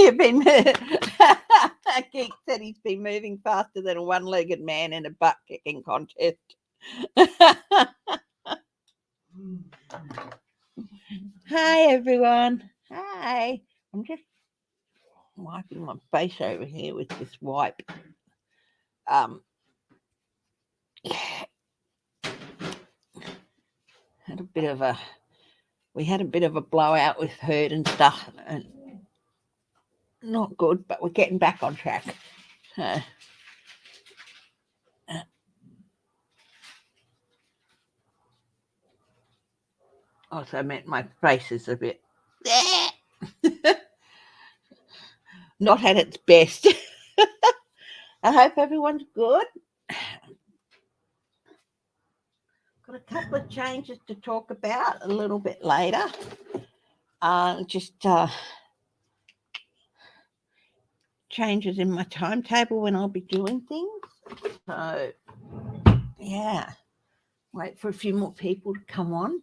You've been Geek said he's been moving faster than a one-legged man in a butt kicking contest. Hi everyone. Hi. I'm just wiping my face over here with this wipe. We had a bit of a blowout with herd and stuff, and not good, but we're getting back on track. Also meant my face is a bit not at its best. I hope everyone's good. Got a couple of changes to talk about a little bit later. Changes in my timetable when I'll be doing things. So, yeah, wait for a few more people to come on.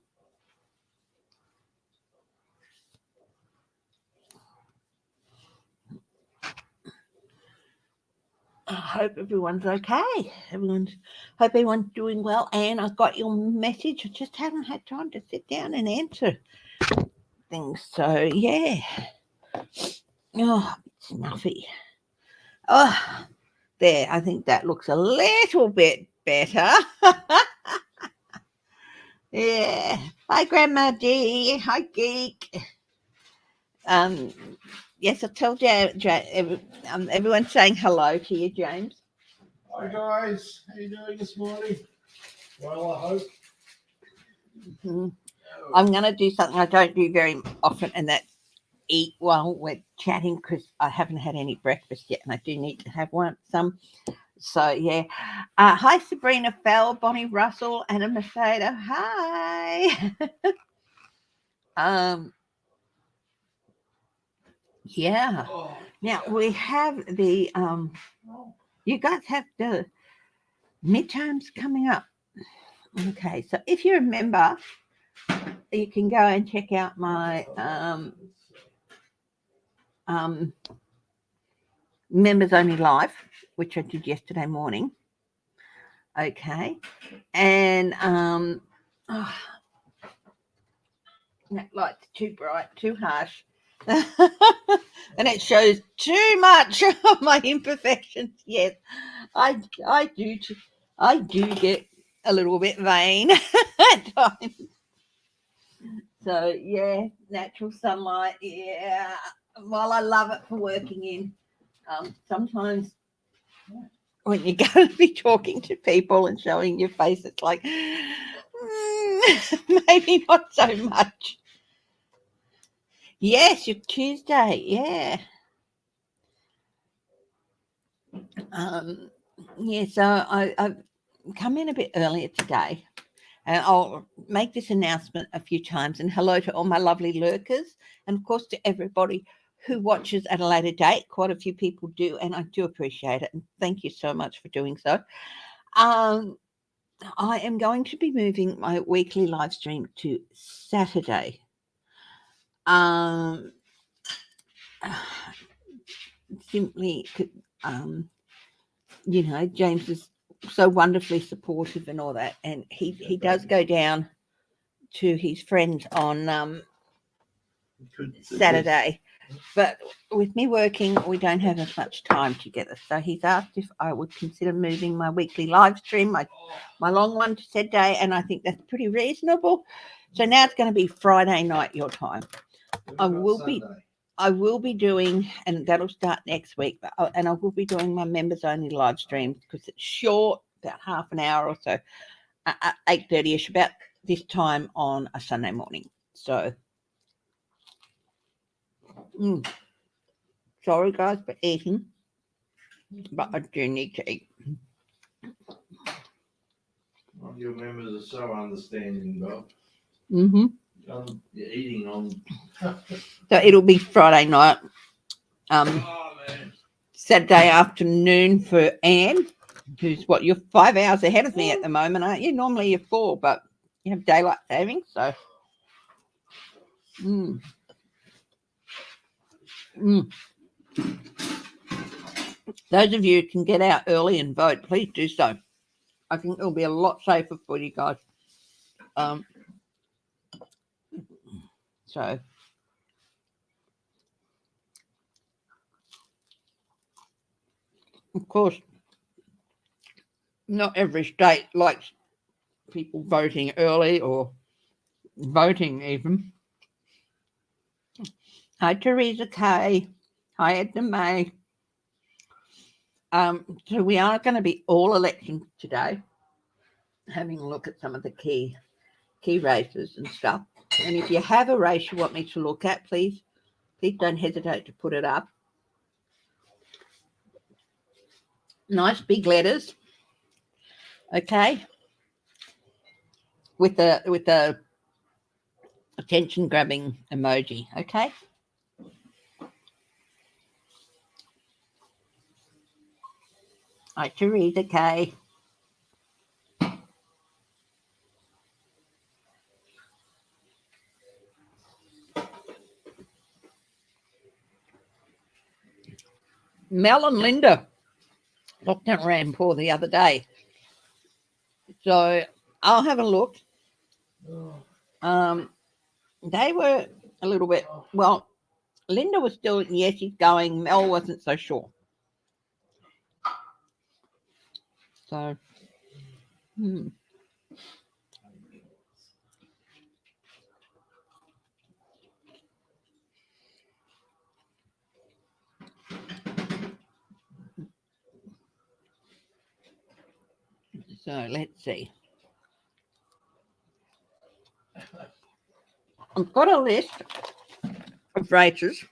I hope everyone's okay. Hope everyone's doing well. And I got your message. I just haven't had time to sit down and answer things. So yeah. Oh, it's snuffy. Oh, there. I think that looks a little bit better. Yeah. Hi, Grandma G. Hi, Geek. Yes, I told you, everyone's saying hello to you, James. Hi guys, how you doing this morning? Well, I hope. Mm-hmm. I'm going to do something I don't do very often, and that's eat while we're chatting, because I haven't had any breakfast yet, and I do need to have some. So yeah. Hi, Sabrina Fell, Bonnie Russell, Anna Macedo. Hi. Yeah. Now we have the you guys have the midterms coming up. Okay, so if you remember, you can go and check out my members only live, which I did yesterday morning. Okay, and that light's too bright, too harsh. And it shows too much of my imperfections. Yes, I do get a little bit vain at times. So yeah, natural sunlight. Yeah, while I love it for working in, sometimes when you're going to be talking to people and showing your face, it's like maybe not so much. Yes, your Tuesday. Yeah. Yeah. So I've come in a bit earlier today. And I'll make this announcement a few times. And hello to all my lovely lurkers. And, of course, to everybody who watches at a later date. Quite a few people do, and I do appreciate it. And thank you so much for doing so. I am going to be moving my weekly live stream to Saturday. Simply, James is so wonderfully supportive and all that. And he does go down to his friends on Saturday, but with me working, we don't have as much time together. So he's asked if I would consider moving my weekly live stream, my long one, to Saturday, and I think that's pretty reasonable. So now it's going to be Friday night your time. I will be doing, and that'll start next week. And I will be doing my members only live streams because it's short, about half an hour or so, 8:30ish, about this time on a Sunday morning. So. Sorry, guys, for eating, but I do need to eat. Well, your members are so understanding, Bob. Mm-hmm. You're eating on. So it'll be Friday night, Saturday afternoon for Anne, who's you're 5 hours ahead of me at the moment, aren't you? Normally you're 4, but you have daylight savings, so. Those of you who can get out early and vote, please do so. I think it'll be a lot safer for you guys. So, of course, not every state likes people voting early or voting even. Hi, Theresa Kay. Hi, Edna May. So we are going to be all elections today, having a look at some of the key races and stuff. And if you have a race you want me to look at, please don't hesitate to put it up. Nice big letters, okay, with the attention grabbing emoji, okay. Hi, Teresa Kay. Mel and Linda looked at Rampur the other day, so I'll have a look. They were a little bit, well, Linda was still, yes, she's going. Mel wasn't so sure. So, So let's see. I've got a list of races.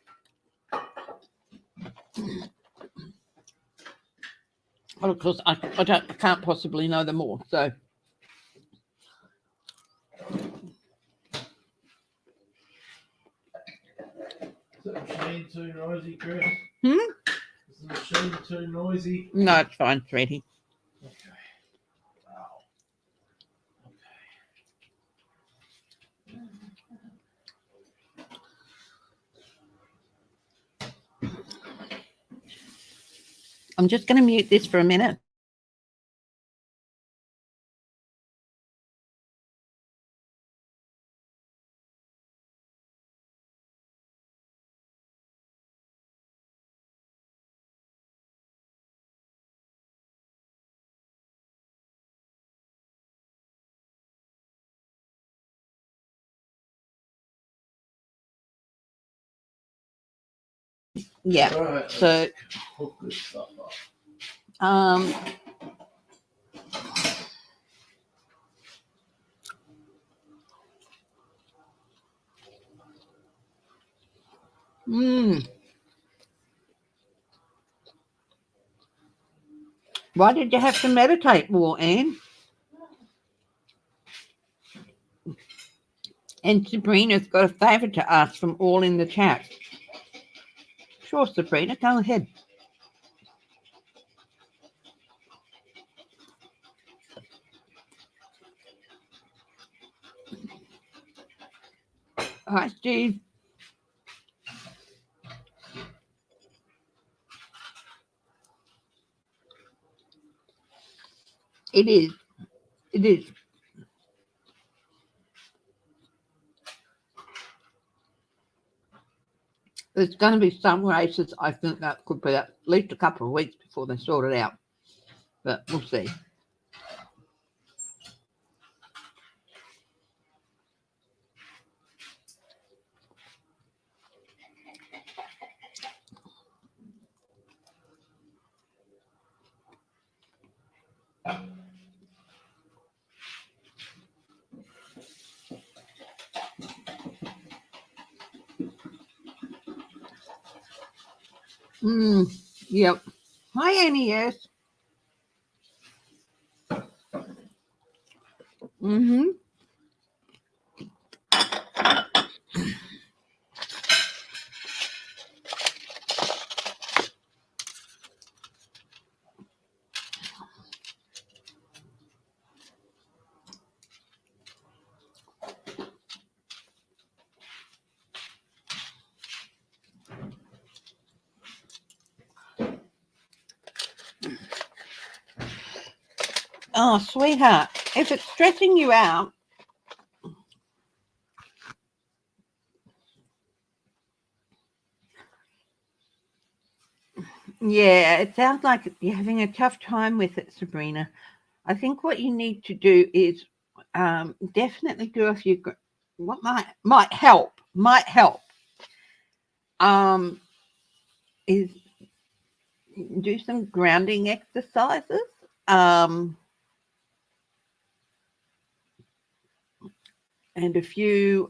But of course, I can't possibly know them all. So, Is the machine too noisy, Chris? Hmm? Is the machine too noisy? No, it's fine, sweetie. Okay. Wow. I'm just going to mute this for a minute. Yeah. Right, So, let's hook this stuff up. Why did you have to meditate more, Anne? And Sabrina's got a favour to ask from all in the chat. Sure, Sabrina, go ahead. Hi, Steve. It is. It is. There's going to be some races I think that could be at least a couple of weeks before they sort it out. But we'll see. Yep. Hi, Annie, yes. Oh, sweetheart, if it's stressing you out, yeah, it sounds like you're having a tough time with it, Sabrina. I think what you need to do is definitely do a few. What might help is do some grounding exercises. And a few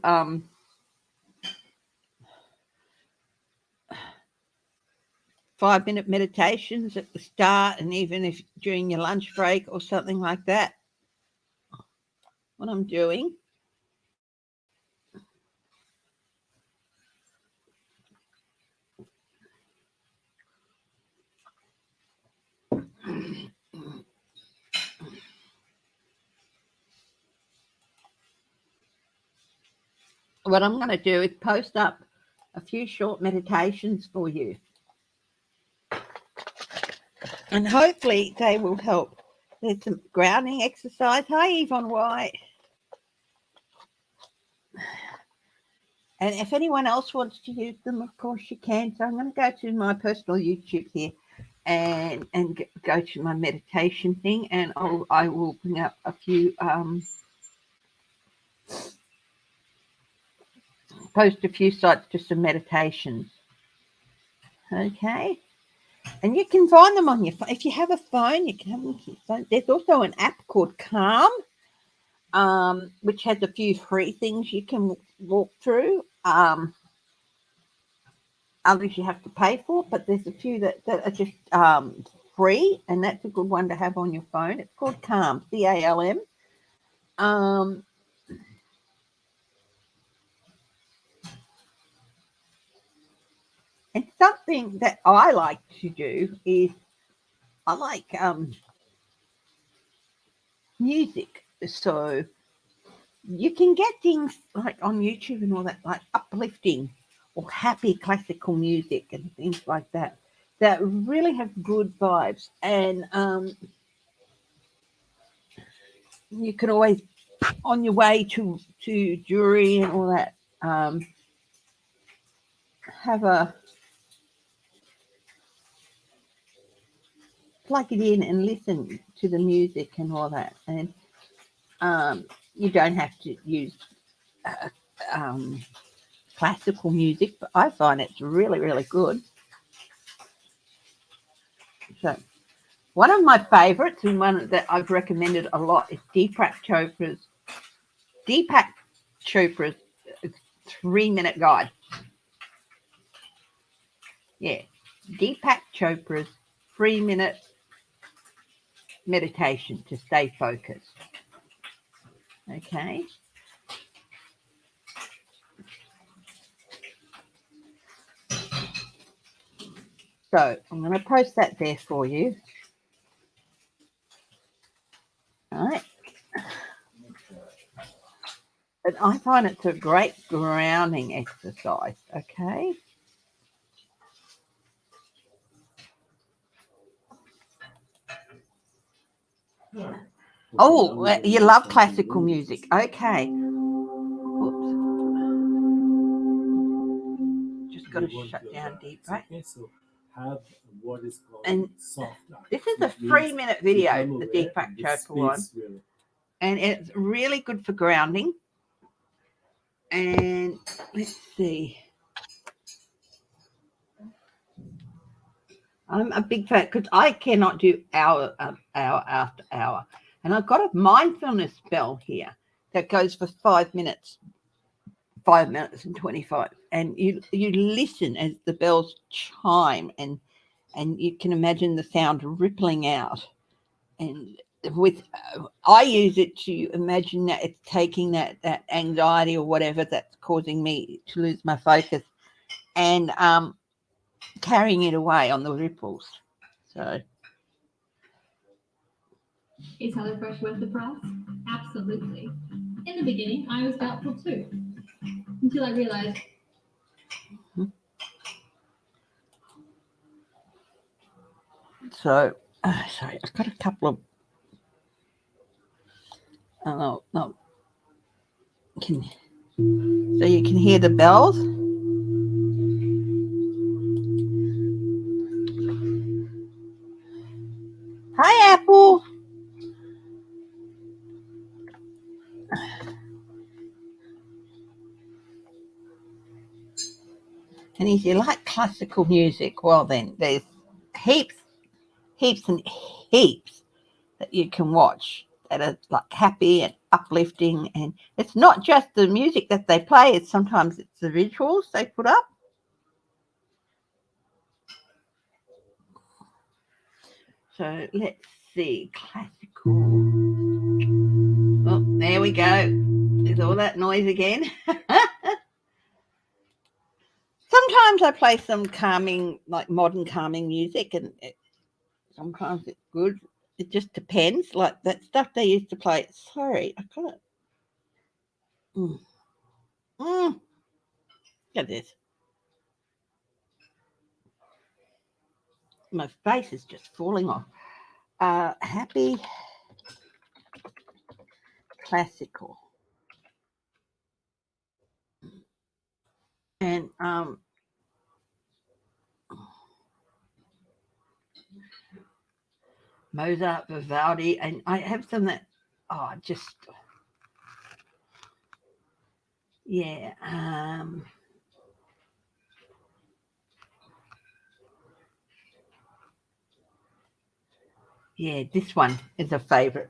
5-minute meditations at the start, and even if during your lunch break or something like that. What I'm doing. What I'm going to do is post up a few short meditations for you. And hopefully they will help. There's some grounding exercise. Hi, Yvonne White. And if anyone else wants to use them, of course you can. So I'm going to go to my personal YouTube here and go to my meditation thing, and I will bring up a few, post a few sites to some meditations. Okay. And you can find them on your phone. If you have a phone, you can have them on your phone. There's also an app called Calm, which has a few free things you can walk through. Others you have to pay for, but there's a few that are just free, and that's a good one to have on your phone. It's called Calm, CALM. And something that I like to do is I like music. So you can get things like on YouTube and all that, like uplifting or happy classical music and things like that, that really have good vibes. And you can always, on your way to jewelry and all that, have a plug it in and listen to the music and all that. And you don't have to use classical music, but I find it's really, really good. So one of my favorites, and one that I've recommended a lot, is Deepak Chopra's 3-minute guide. Yeah, Deepak Chopra's 3-minute meditation to stay focused. Okay. So I'm going to post that there for you. All right. And I find it's a great grounding exercise. Okay. Oh, you love classical music. Okay. Oops. Just got to shut down deep, right? So have what is called and soft art. This is a 3-minute video, the Deepak Chopra one. And it's really good for grounding. And let's see. I'm a big fan because I cannot do hour after hour. And I've got a mindfulness bell here that goes for 5 minutes, 5 minutes and 25. And you listen as the bells chime, and you can imagine the sound rippling out. And with I use it to imagine that it's taking that anxiety or whatever that's causing me to lose my focus, and carrying it away on the ripples. So, is HelloFresh worth the price? Absolutely. In the beginning, I was doubtful too, until I realized. So, sorry, I've got a couple of Oh, no. So you can hear the bells. Hi, Apple. And if you like classical music, well, then there's heaps and heaps that you can watch that are like happy and uplifting. And it's not just the music that they play, it's sometimes it's the visuals they put up. So let's see, classical. Oh, there we go. There's all that noise again. Sometimes I play some calming, like modern calming music, and sometimes it's good. It just depends. Like that stuff they used to play. Sorry, I got it. Look at this. My face is just falling off. Happy classical. And Mozart, Vivaldi, and I have some that just yeah. Yeah, this one is a favorite.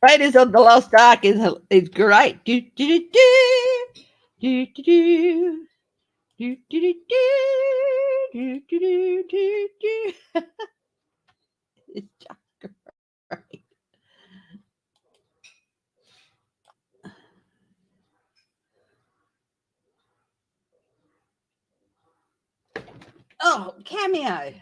Raiders of the Lost Ark is great. Do do do do do do do do do do do do do do. It's just great. Oh, Cameo.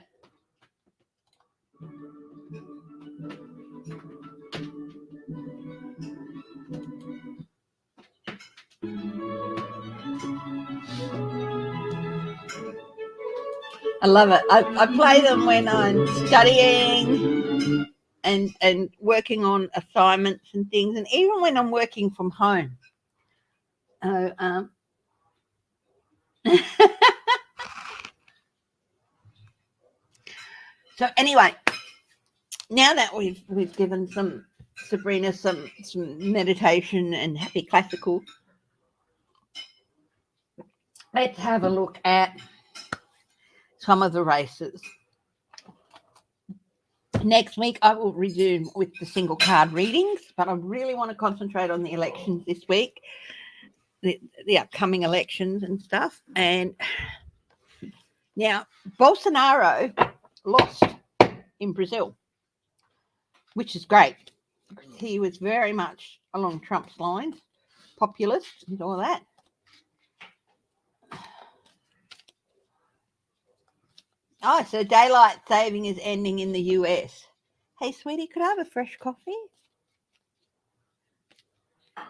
I love it. I play them when I'm studying and working on assignments and things, and even when I'm working from home. So anyway, now that we've given Sabrina some meditation and happy classical, let's have a look at some of the races. Next week, I will resume with the single card readings, but I really want to concentrate on the elections this week, the upcoming elections and stuff. And now, Bolsonaro lost in Brazil, which is great. He was very much along Trump's lines, populist and all that. Oh, so daylight saving is ending in the US. Hey, sweetie, could I have a fresh coffee? No.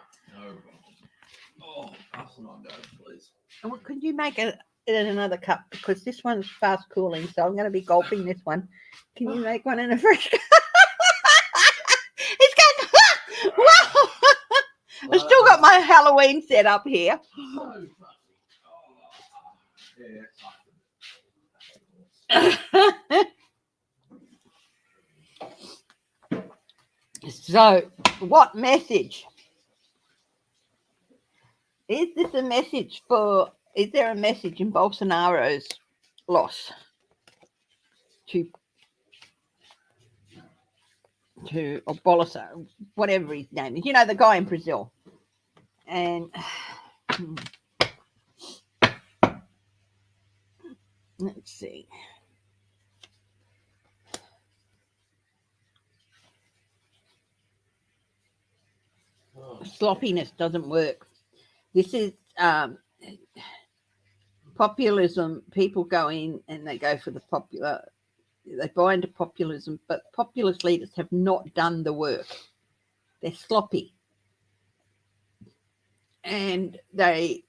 Oh, pass it on, Dad, please. And what could you make it in another cup? Because this one's fast cooling, so I'm going to be gulping this one. Can you make one in a fresh cup? It's going. Wow! I've still got my Halloween set up here. So fussy. Oh, yeah. So, what message? Is this a message for? Is there a message in Bolsonaro's loss to or Bolsonaro, whatever his name is? You know, the guy in Brazil. And let's see. Sloppiness doesn't work. This is populism. People go in and they go for the popular. They buy into populism, but populist leaders have not done the work. They're sloppy. And they,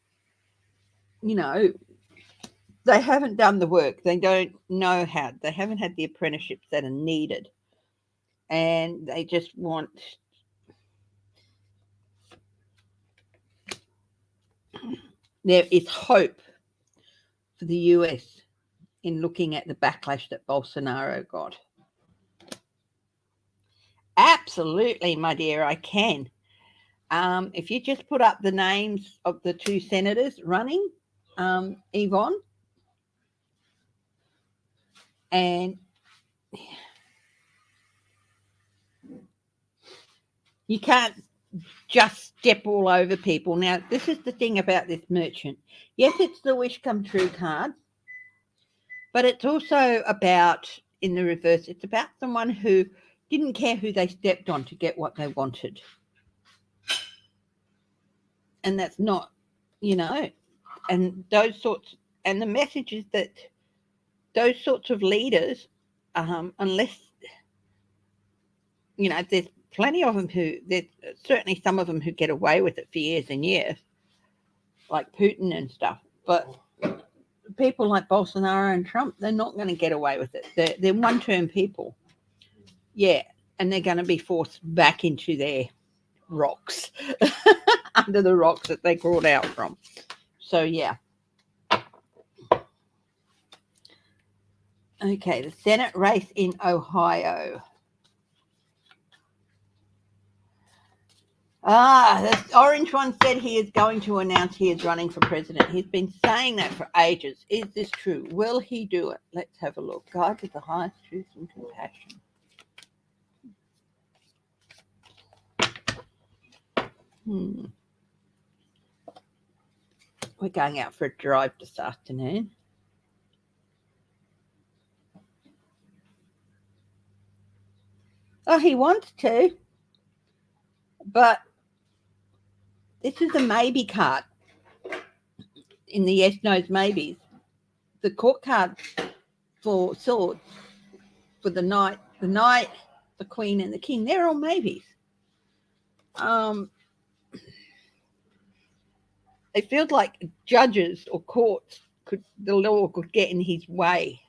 you know, they haven't done the work. They don't know how. They haven't had the apprenticeships that are needed. And they just want there is hope for the US in looking at the backlash that Bolsonaro got. Absolutely, my dear, I can. If you just put up the names of the two senators running, Yvonne, and you can't just step all over people. Now, this is the thing about this merchant. Yes, it's the wish come true card, but it's also about, in the reverse, it's about someone who didn't care who they stepped on to get what they wanted. And that's not, and those sorts, and the message is that those sorts of leaders, unless, there's plenty of them there's certainly some of them who get away with it for years and years, like Putin and stuff. But people like Bolsonaro and Trump, they're not going to get away with it. They're one-term people. Yeah, and they're going to be forced back into their rocks, under the rocks that they crawled out from. So, yeah. Okay, the Senate race in Ohio. The orange one said he is going to announce he is running for president. He's been saying that for ages. Is this true? Will he do it? Let's have a look. God is the highest truth and compassion. We're going out for a drive this afternoon. Oh, he wants to, but this is a maybe card in the yes, no's, maybes. The court card for swords, for the knight, the queen, and the king, they're all maybes. It feels like judges or courts the law could get in his way.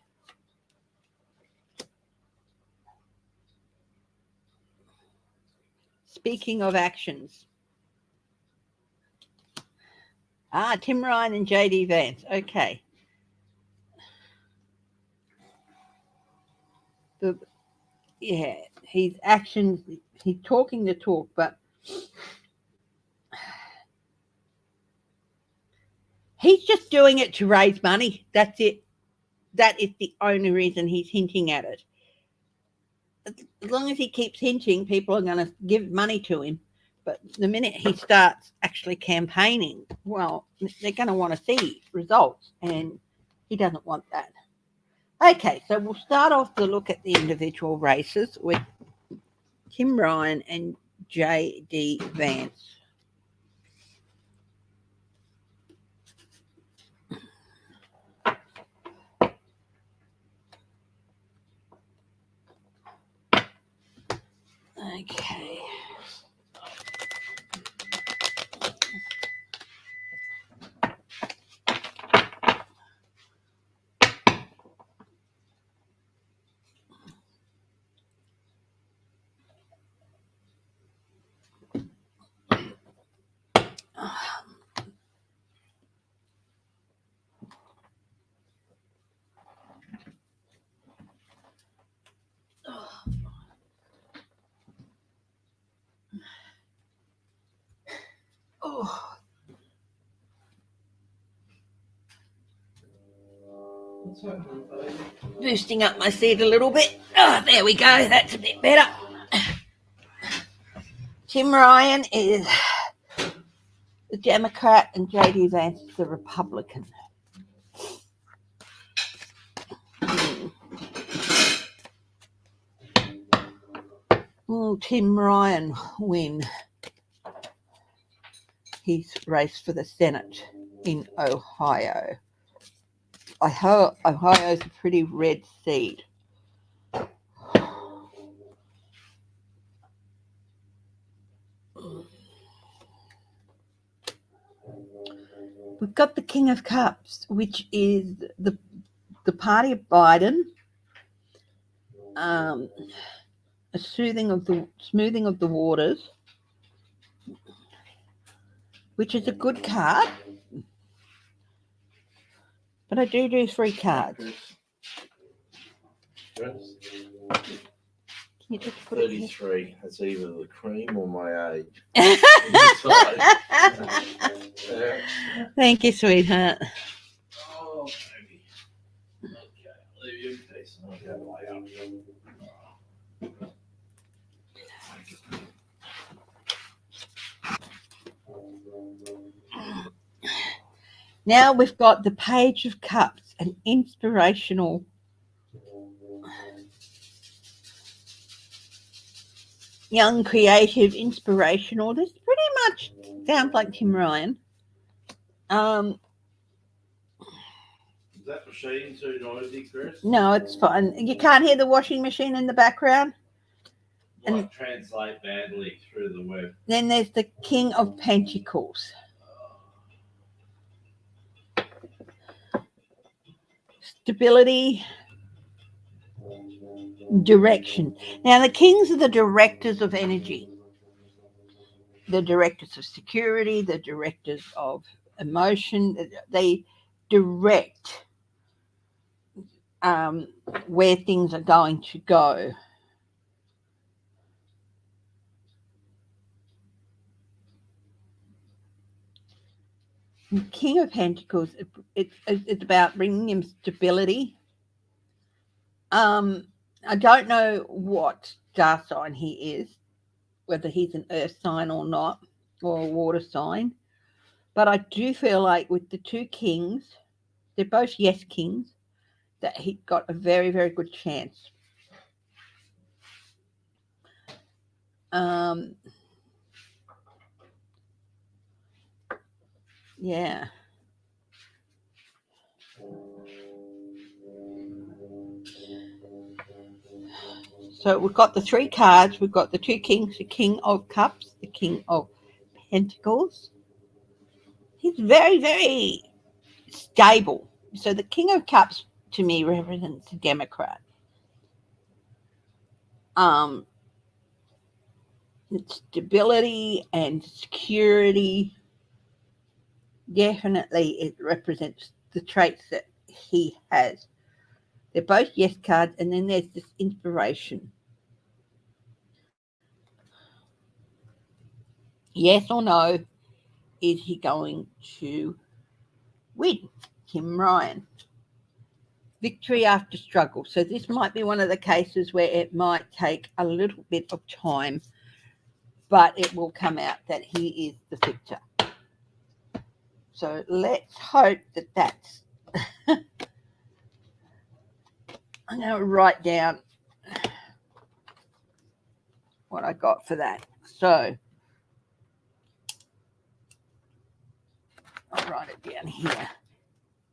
Speaking of actions. Tim Ryan and JD Vance. Okay. His actions, he's talking the talk, but he's just doing it to raise money. That's it. That is the only reason he's hinting at it. As long as he keeps hinting, people are going to give money to him. But the minute he starts actually campaigning, well, they're going to want to see results, and he doesn't want that. Okay, so we'll start off to look at the individual races with Tim Ryan and JD Vance. Okay. Oh. Boosting up my seat a little bit. Oh, there we go. That's a bit better. Tim Ryan is the Democrat and JD Vance is the Republican. Will Tim Ryan win his race for the Senate in Ohio? Ohio's a pretty red seat. We've got the King of Cups, which is the party of Biden, a smoothing of the waters, which is a good card. But I do 3 cards. Chris? Can you just put it here? 33. That's either the cream or my age. Thank you, sweetheart. Oh, baby. Okay, I'll leave you in peace. I'll go lay up. Now we've got the Page of Cups, an inspirational young, creative, inspirational. This pretty much sounds like Tim Ryan. Is that machine too noisy, Chris? No, it's fine. You can't hear the washing machine in the background. Might translate badly through the web. Then there's the King of Pentacles. Stability, direction. Now, the kings are the directors of energy, the directors of security, the directors of emotion. They direct where things are going to go. King of Pentacles, it's about bringing him stability. I don't know what star sign he is, whether he's an earth sign or not, or a water sign. But I do feel like with the 2 kings, they're both yes kings, that he got a very, very good chance. Yeah. So we've got the 3 cards. We've got the 2 kings, the King of Cups, the King of Pentacles. He's very, very stable. So the King of Cups to me represents a Democrat. Stability and security. Definitely it represents the traits that he has. They're both yes cards, and then there's this inspiration. Yes or no, is he going to win? Tim Ryan. Victory after struggle. So this might be one of the cases where it might take a little bit of time, but it will come out that he is the victor. So let's hope that that's... I'm going to write down what I got for that. So I'll write it down here.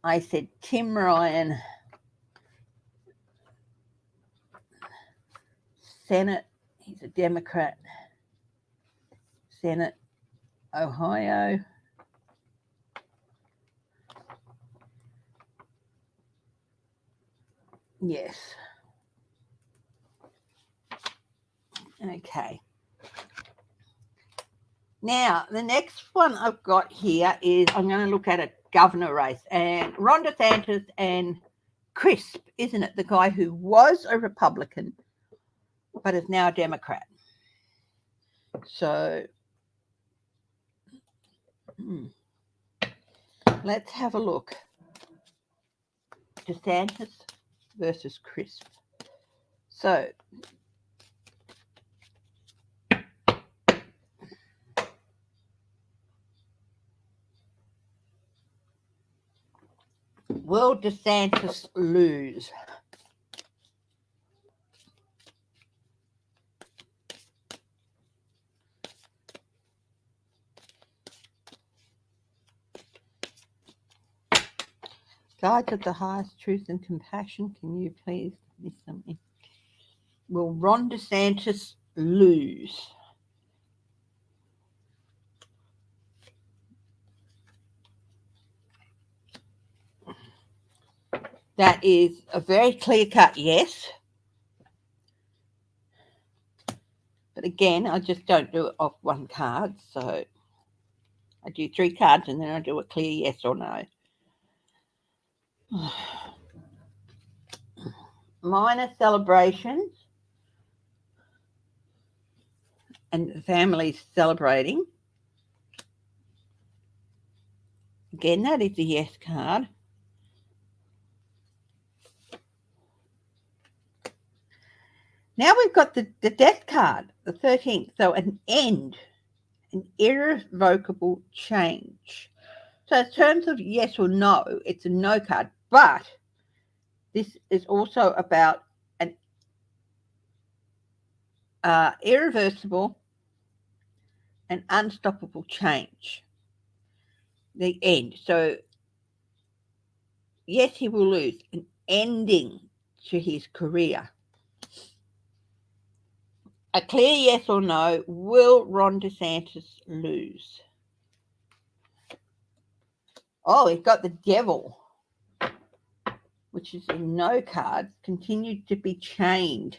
I said Tim Ryan, Senate, he's a Democrat, Senate, Ohio. Yes. Okay. Now, the next one I've got here is I'm going to look at a governor race. And Ron DeSantis and Crisp, isn't it? The guy who was a Republican but is now a Democrat. So let's have a look. DeSantis versus Crisp. So will DeSantis lose? Guides of the highest truth and compassion, can you please give me something? Will Ron DeSantis lose? That is a very clear-cut yes. But again, I just don't do it off one card. So I do 3 cards and then I do a clear yes or no. Minor celebrations and the family's celebrating. Again, that is a yes card. Now we've got the death card, the 13th. So an end, an irrevocable change. So in terms of yes or no, it's a no card. But this is also about an irreversible and unstoppable change. The end. So yes, he will lose. An ending to his career. A clear yes or no, will Ron DeSantis lose? Oh, he's got the devil, which is a no card, continued to be chained.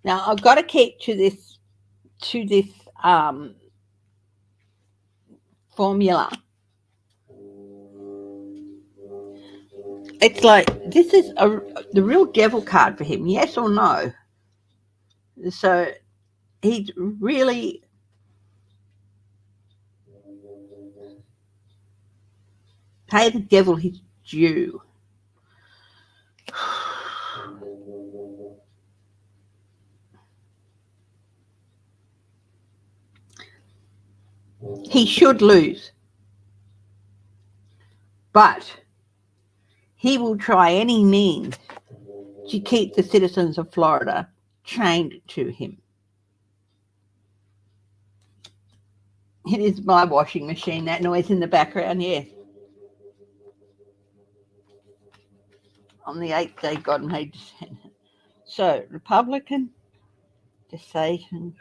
Now I've got to keep to this formula. It's like this is the real devil card for him, yes or no. So he's really pay the devil his due. He should lose, but he will try any means to keep the citizens of Florida chained to him. It is my washing machine, that noise in the background, yes. On the 8th day, God made DeSantis. So, Republican, DeSantis,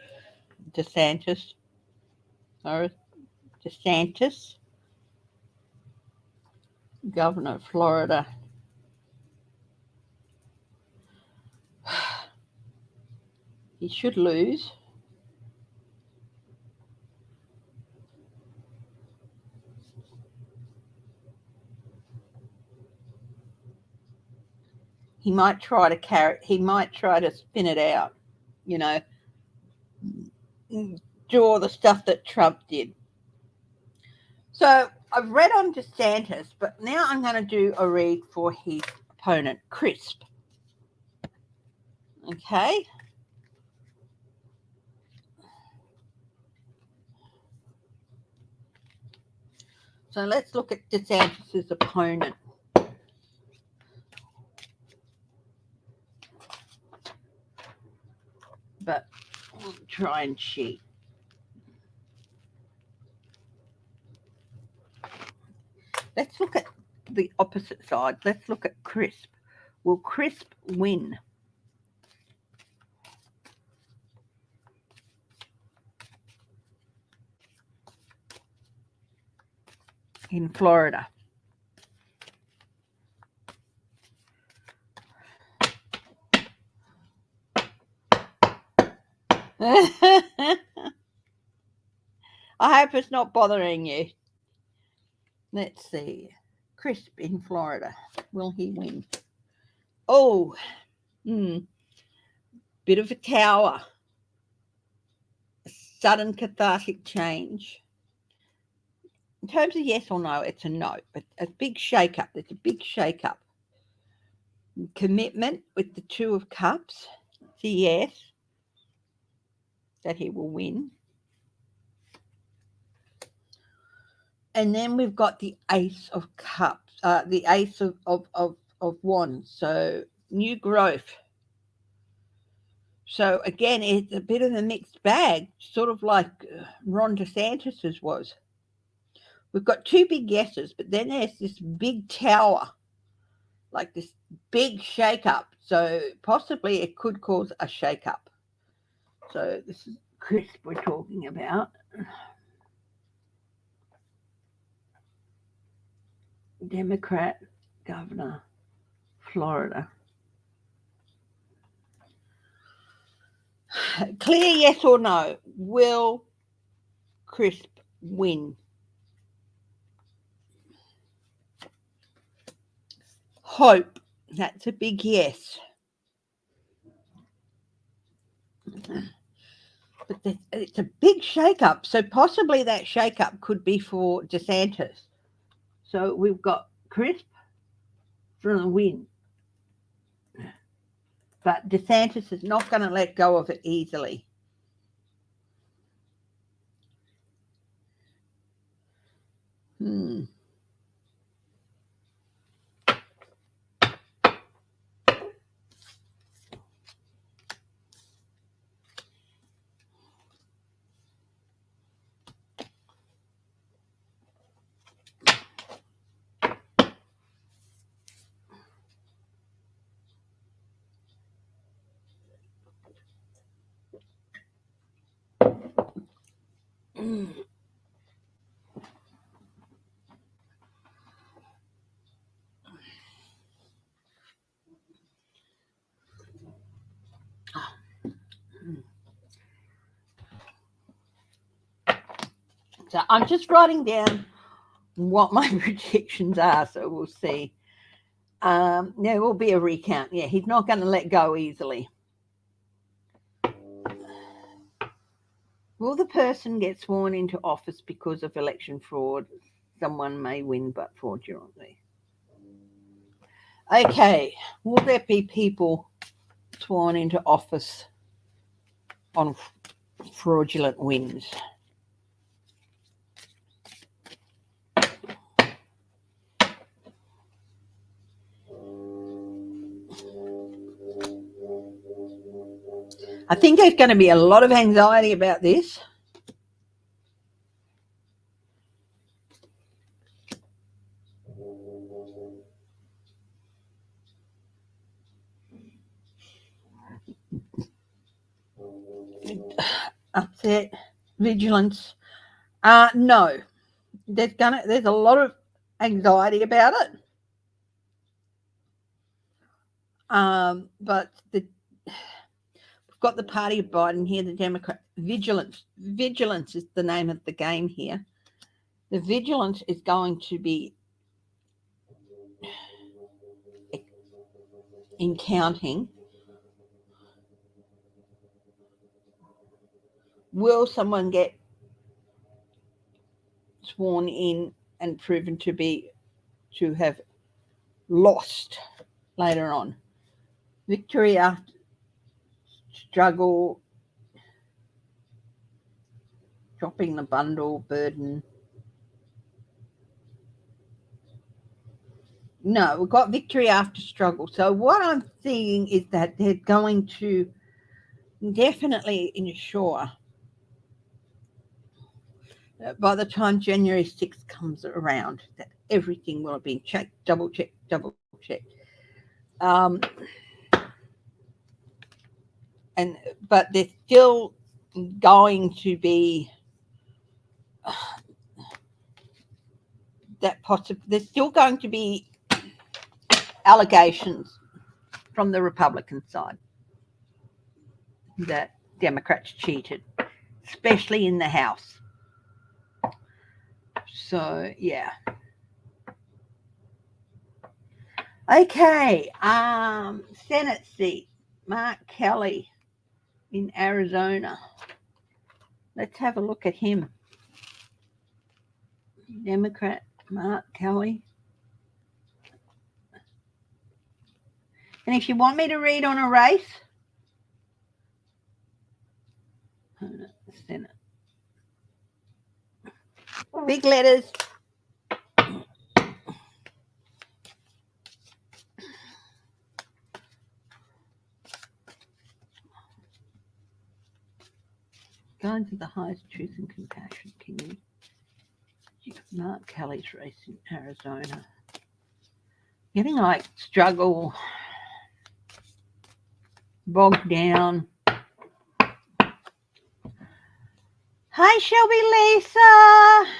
Governor of Florida. He should lose. He might try to spin it out, you know, do all the stuff that Trump did. So I've read on DeSantis, but now I'm going to do a read for his opponent, Crisp. Okay. So let's look at DeSantis' opponent. But I'll try and cheat. Let's look at the opposite side. Let's look at Crisp. Will Crisp win? In Florida. I hope it's not bothering you. Let's see. Crisp in Florida. Will he win? Oh, bit of a tower. A sudden cathartic change. In terms of yes or no, it's a no, but a big shake-up. There's a big shake-up. Commitment with the 2 of Cups. It's a yes. That he will win. And then we've got the Ace of Cups, the Ace of Wands. So new growth. So again, it's a bit of a mixed bag, sort of like Ron DeSantis's was. We've got two big yeses, but then there's this big tower, like this big shake-up. So possibly it could cause a shake-up. So this is Crisp we're talking about. Democrat governor, Florida. Clear yes or no. Will Crisp win? Hope. That's a big yes. But it's a big shake-up. So possibly that shake-up could be for DeSantis. So we've got Crisp for the win. But DeSantis is not going to let go of it easily. So I'm just writing down what my predictions are, so we'll see. There will be a recount. Yeah, he's not going to let go easily. Will the person get sworn into office because of election fraud? Someone may win, but fraudulently. Okay, will there be people sworn into office on fraudulent wins? I think there's going to be a lot of anxiety about this. Upset, vigilance. No, there's a lot of anxiety about it. But we've got the party of Biden here, the Democrat. Vigilance is the name of the game here. The vigilance is going to be in counting. Will someone get sworn in and proven to have lost later on? Victory after struggle, dropping the bundle burden. No, we've got victory after struggle. So what I'm seeing is that they're going to definitely ensure that by the time January 6th comes around, that everything will have been checked, double checked. But there's still going to be there's still going to be allegations from the Republican side that Democrats cheated, especially in the House. So, yeah. Okay, Senate seat, Mark Kelly in Arizona. Let's have a look at him. Democrat Mark Kelly. And if you want me to read on a race, Senate. Big letters. Signs of the highest truth and compassion. Can you? Mark Kelly's race in Arizona. Getting like struggle, bogged down. Hi, Shelby Lisa.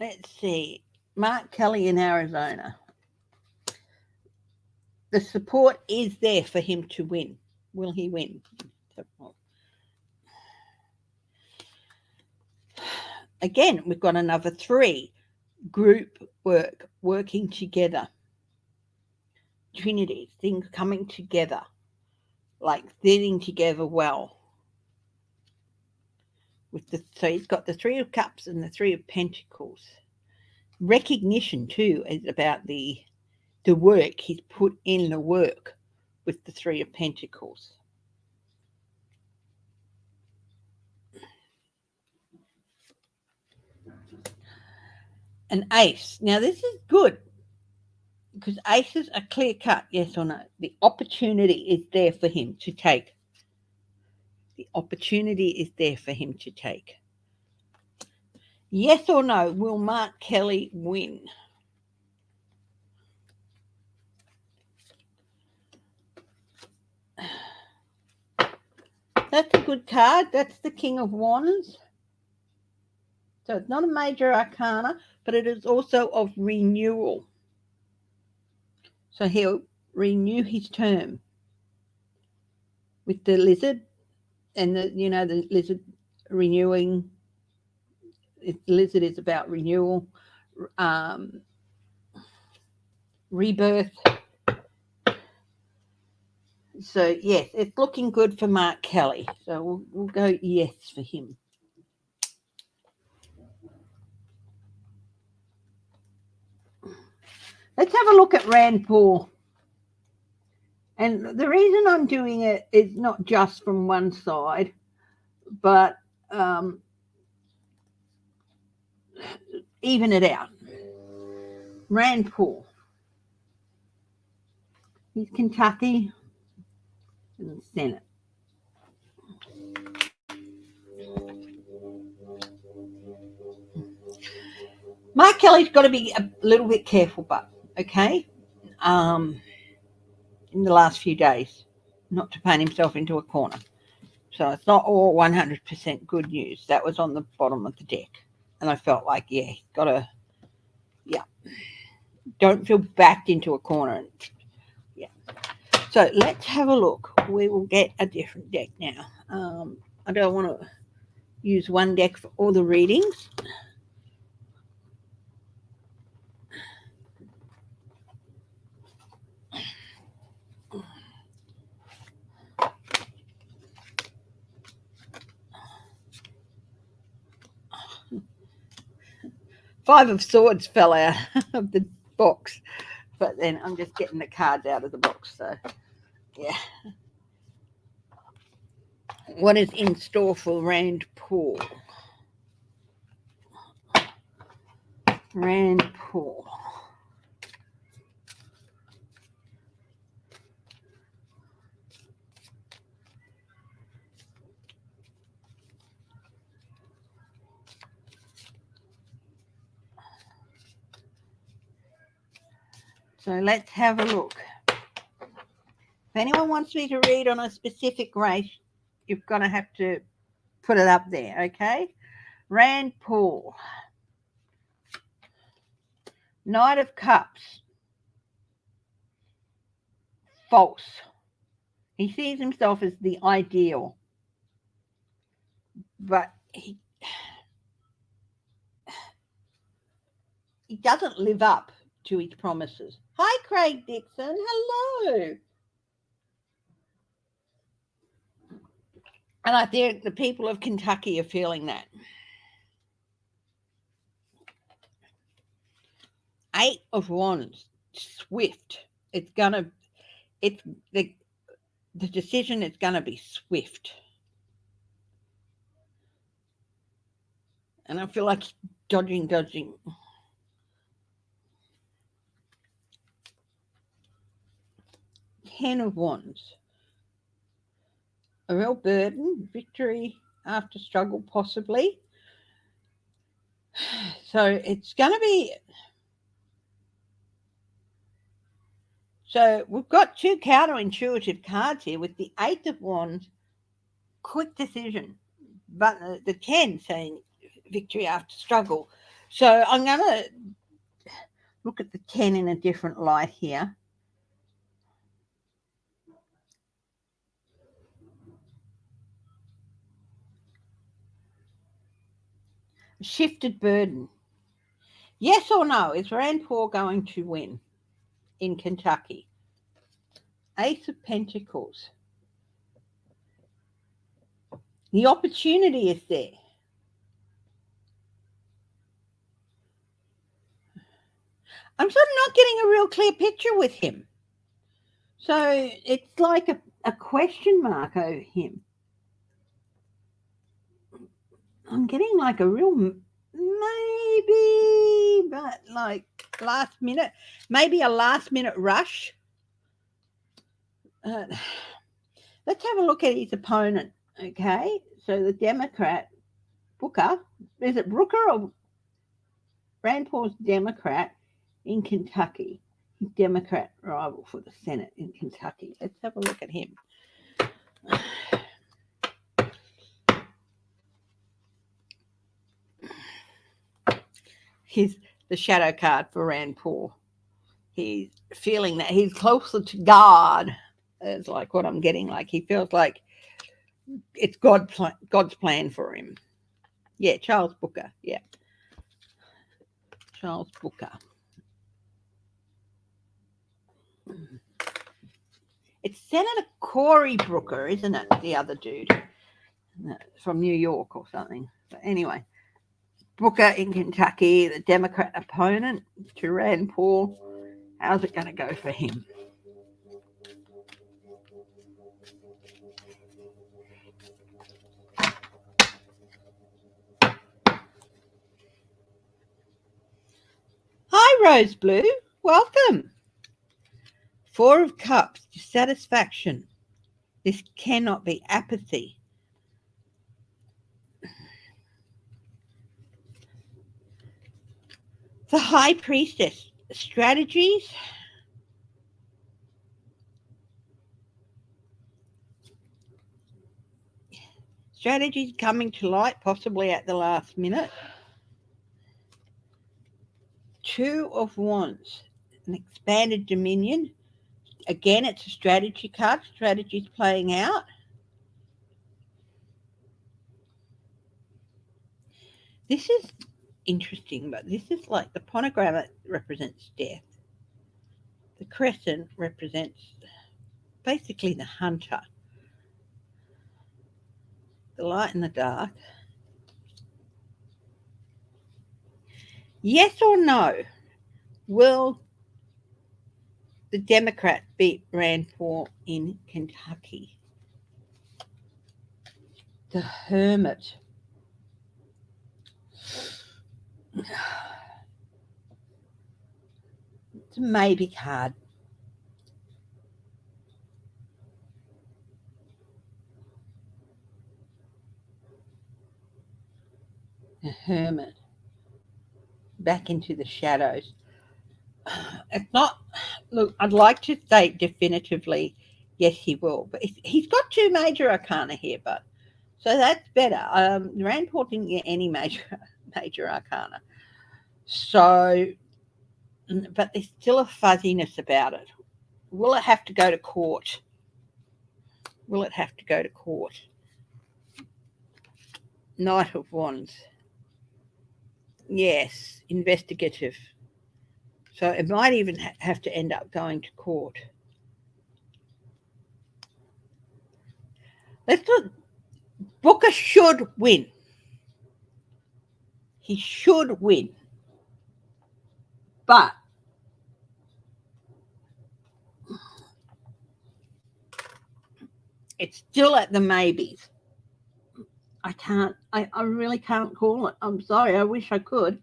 Let's see. Mark Kelly in Arizona. The support is there for him to win. Will he win? Again, we've got another 3. Group work, working together. Trinity, things coming together. Like fitting together well. So he's got the 3 of Cups and the 3 of Pentacles. Recognition too is about the work. He's put in the work with the 3 of Pentacles. An Ace. Now this is good because aces are clear cut, yes or no. The opportunity is there for him to take. The opportunity is there for him to take. Yes or no, will Mark Kelly win? That's a good card. That's the King of Wands. So it's not a major arcana, but it is also of renewal. So he'll renew his term with the lizard and the lizard renewing. The lizard is about renewal, rebirth. So yes, it's looking good for Mark Kelly. So we'll go yes for him. Let's have a look at Rand Paul. And the reason I'm doing it is not just from one side, but even it out. Rand Paul. He's Kentucky in the Senate. Mark Kelly's got to be a little bit careful, but okay. In the last few days, not to paint himself into a corner. So it's not all 100% good news. That was on the bottom of the deck. And I felt like, yeah, got to, yeah. Don't feel backed into a corner. Yeah. So let's have a look. We will get a different deck now. I don't want to use one deck for all the readings. Five of Swords fell out of the box, but then I'm just getting the cards out of the box. So, yeah. What is in store for Rand Paul? Rand Paul. So let's have a look. If anyone wants me to read on a specific race, you're going to have to put it up there, okay? Rand Paul. Knight of Cups. False. He sees himself as the ideal, but he doesn't live up to his promises. Hi, Craig Dixon. Hello. And I think the people of Kentucky are feeling that. 8 of Wands. Swift. It's the decision is going to be swift. And I feel like Dodging. Ten of Wands. A real burden, victory after struggle, possibly. So it's going to be. So we've got two counterintuitive cards here with the Eight of Wands, quick decision, but the 10 saying victory after struggle. So I'm going to look at the 10 in a different light here. Shifted burden. Yes or no? Is Rand Paul going to win in Kentucky? Ace of Pentacles. The opportunity is there. I'm sort of not getting a real clear picture with him. So it's like a question mark over him. I'm getting like a real maybe, but like last minute, maybe a last minute rush. Let's have a look at his opponent, okay? So the Democrat, Booker, is it Brooker or Rand Paul's Democrat in Kentucky? Democrat rival for the Senate in Kentucky. Let's have a look at him. He's the shadow card for Rand Paul. He's feeling that he's closer to God. It's like what I'm getting. Like he feels like it's God's plan for him. Yeah, Charles Booker. Yeah, Charles Booker. It's Senator Cory Booker, isn't it? The other dude from New York or something. But anyway, Booker in Kentucky, the Democrat opponent to Rand Paul. How's it going to go for him? Hi, Rose Blue. Welcome. Four of Cups, dissatisfaction. This cannot be apathy. The High Priestess, strategies. Strategies coming to light, possibly at the last minute. Two of Wands, an expanded dominion. Again, it's a strategy card. Strategies playing out. This is interesting, but this is like the pomegranate represents death. The crescent represents basically the hunter. The light and the dark. Yes or no? Will the Democrat beat Rand Paul in Kentucky? The Hermit. It's a maybe card. The Hermit. Back into the shadows. It's not, look, I'd like to say definitively, yes, he will. But he's got two major arcana here, but so that's better. Rand Paul didn't get any major arcana. So, but there's still a fuzziness about it. Will it have to go to court? Will it have to go to court? Knight of Wands. Yes, investigative. So it might even have to end up going to court. Let's look. Booker should win. He should win. But it's still at the maybes. I can't. I really can't call it. I'm sorry. I wish I could,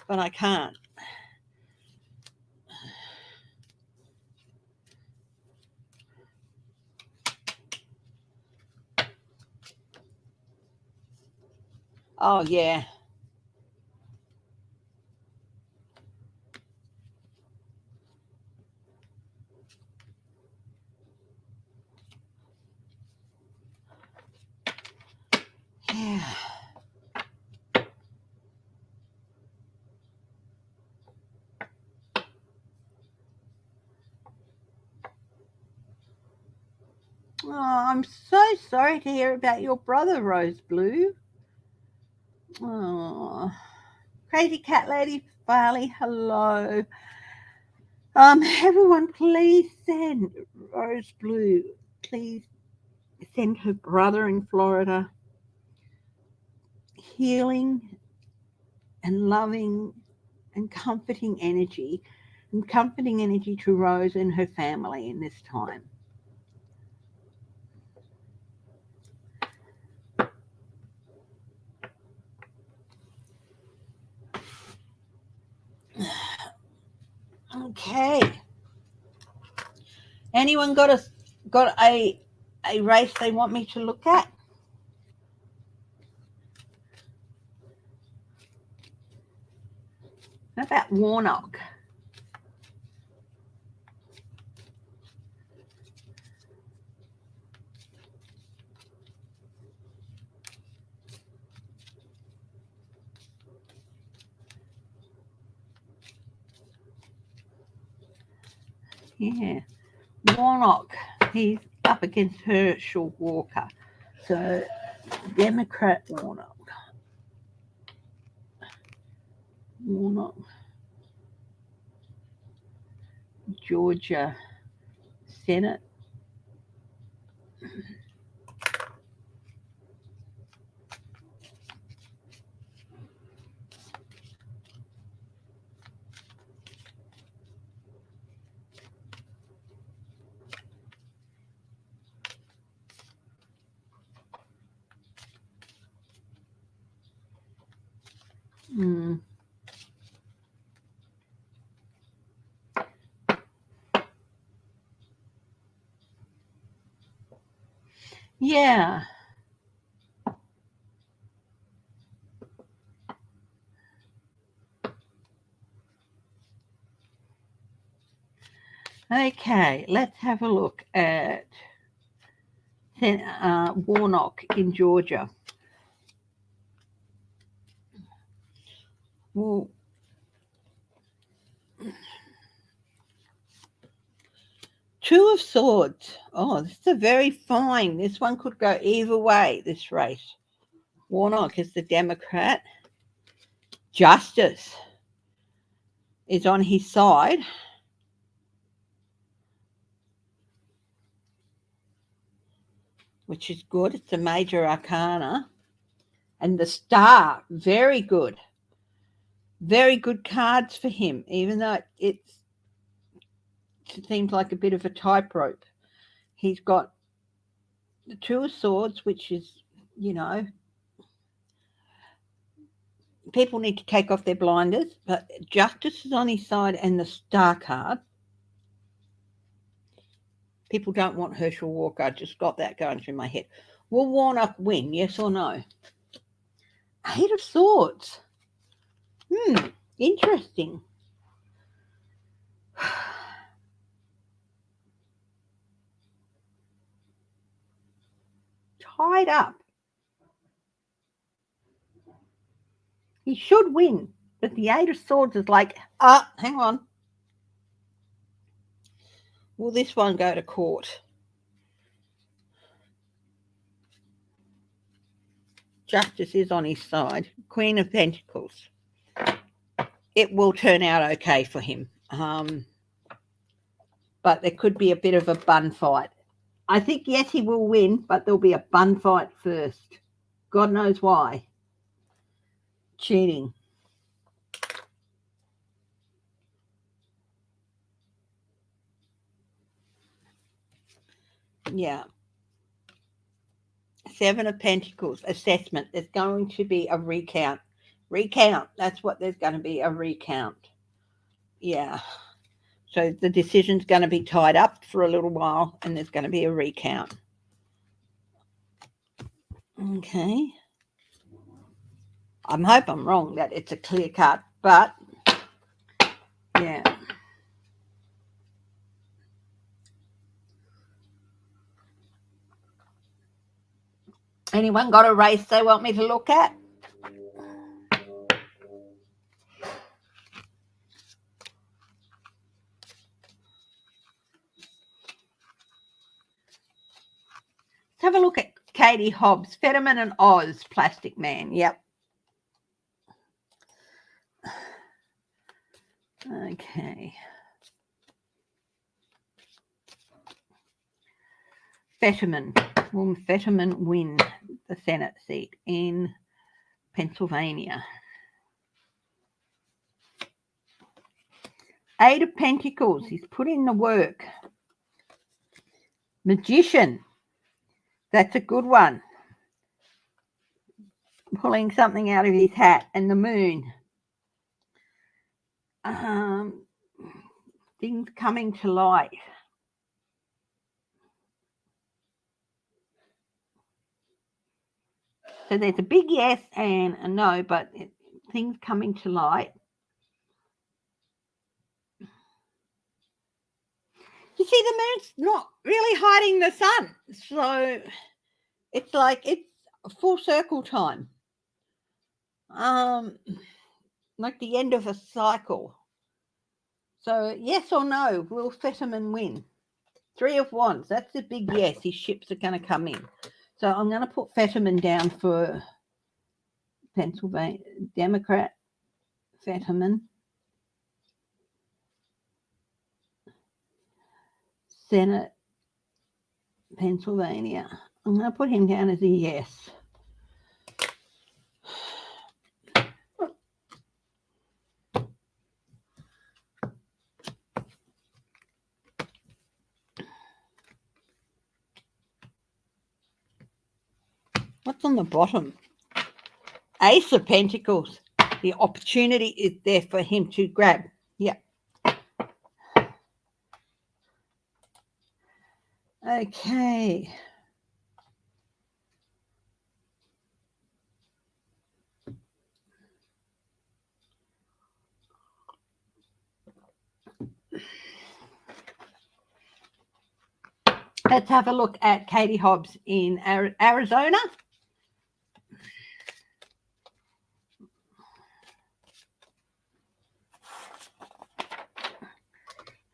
but I can't. Oh yeah. Yeah. Oh, I'm so sorry to hear about your brother, Rose Blue. Oh, Crazy Cat Lady Farley, hello. Everyone, please send Rose Blue. Please send her brother in Florida healing and loving and comforting energy to Rose and her family in this time. Okay. Anyone got a race they want me to look at? How about Warnock? Yeah. Warnock. He's up against Herschel Walker. So Democrat Warnock. Warnock. Georgia Senate. Mm. Yeah. Okay, let's have a look at Warnock in Georgia. Well, Two of Swords. Oh, this is a very fine. This one could go either way, this race. Warnock is the Democrat. Justice is on his side. Which is good. It's a major arcana. And the Star, very good. Very good cards for him, even though it seems like a bit of a tightrope. He's got the Two of Swords, which is, you know, people need to take off their blinders, but Justice is on his side and the Star card. People don't want Herschel Walker. I just got that going through my head. Will Warnock win, yes or no? Eight of Swords. Interesting. Tied up. He should win, but the Eight of Swords is like, hang on. Will this one go to court? Justice is on his side. Queen of Pentacles. It will turn out okay for him. But there could be a bit of a bun fight. I think, yes, he will win, but there'll be a bun fight first. God knows why. Cheating. Yeah. Seven of Pentacles, assessment. There's going to be a recount. Recount. That's what there's going to be, a recount. Yeah. So the decision's going to be tied up for a little while and there's going to be a recount. Okay. I hope I'm wrong that it's a clear cut, but yeah. Anyone got a race they want me to look at? Let's have a look at Katie Hobbs, Fetterman and Oz, Plastic Man. Yep. Okay. Fetterman. Will Fetterman win the Senate seat in Pennsylvania? Eight of Pentacles. He's put in the work. Magician. That's a good one. Pulling something out of his hat. And the Moon. Things coming to light. So there's a big yes and a no, but things coming to light. You see, the moon's not really hiding the sun. So it's like it's full circle time. Like the end of a cycle. So yes or no, will Fetterman win? Three of Wands. That's a big yes. His ships are going to come in. So I'm going to put Fetterman down for Pennsylvania. Democrat Fetterman. Senate, Pennsylvania. I'm going to put him down as a yes. What's on the bottom? Ace of Pentacles. The opportunity is there for him to grab. Yeah. Okay. Let's have a look at Katie Hobbs in Arizona.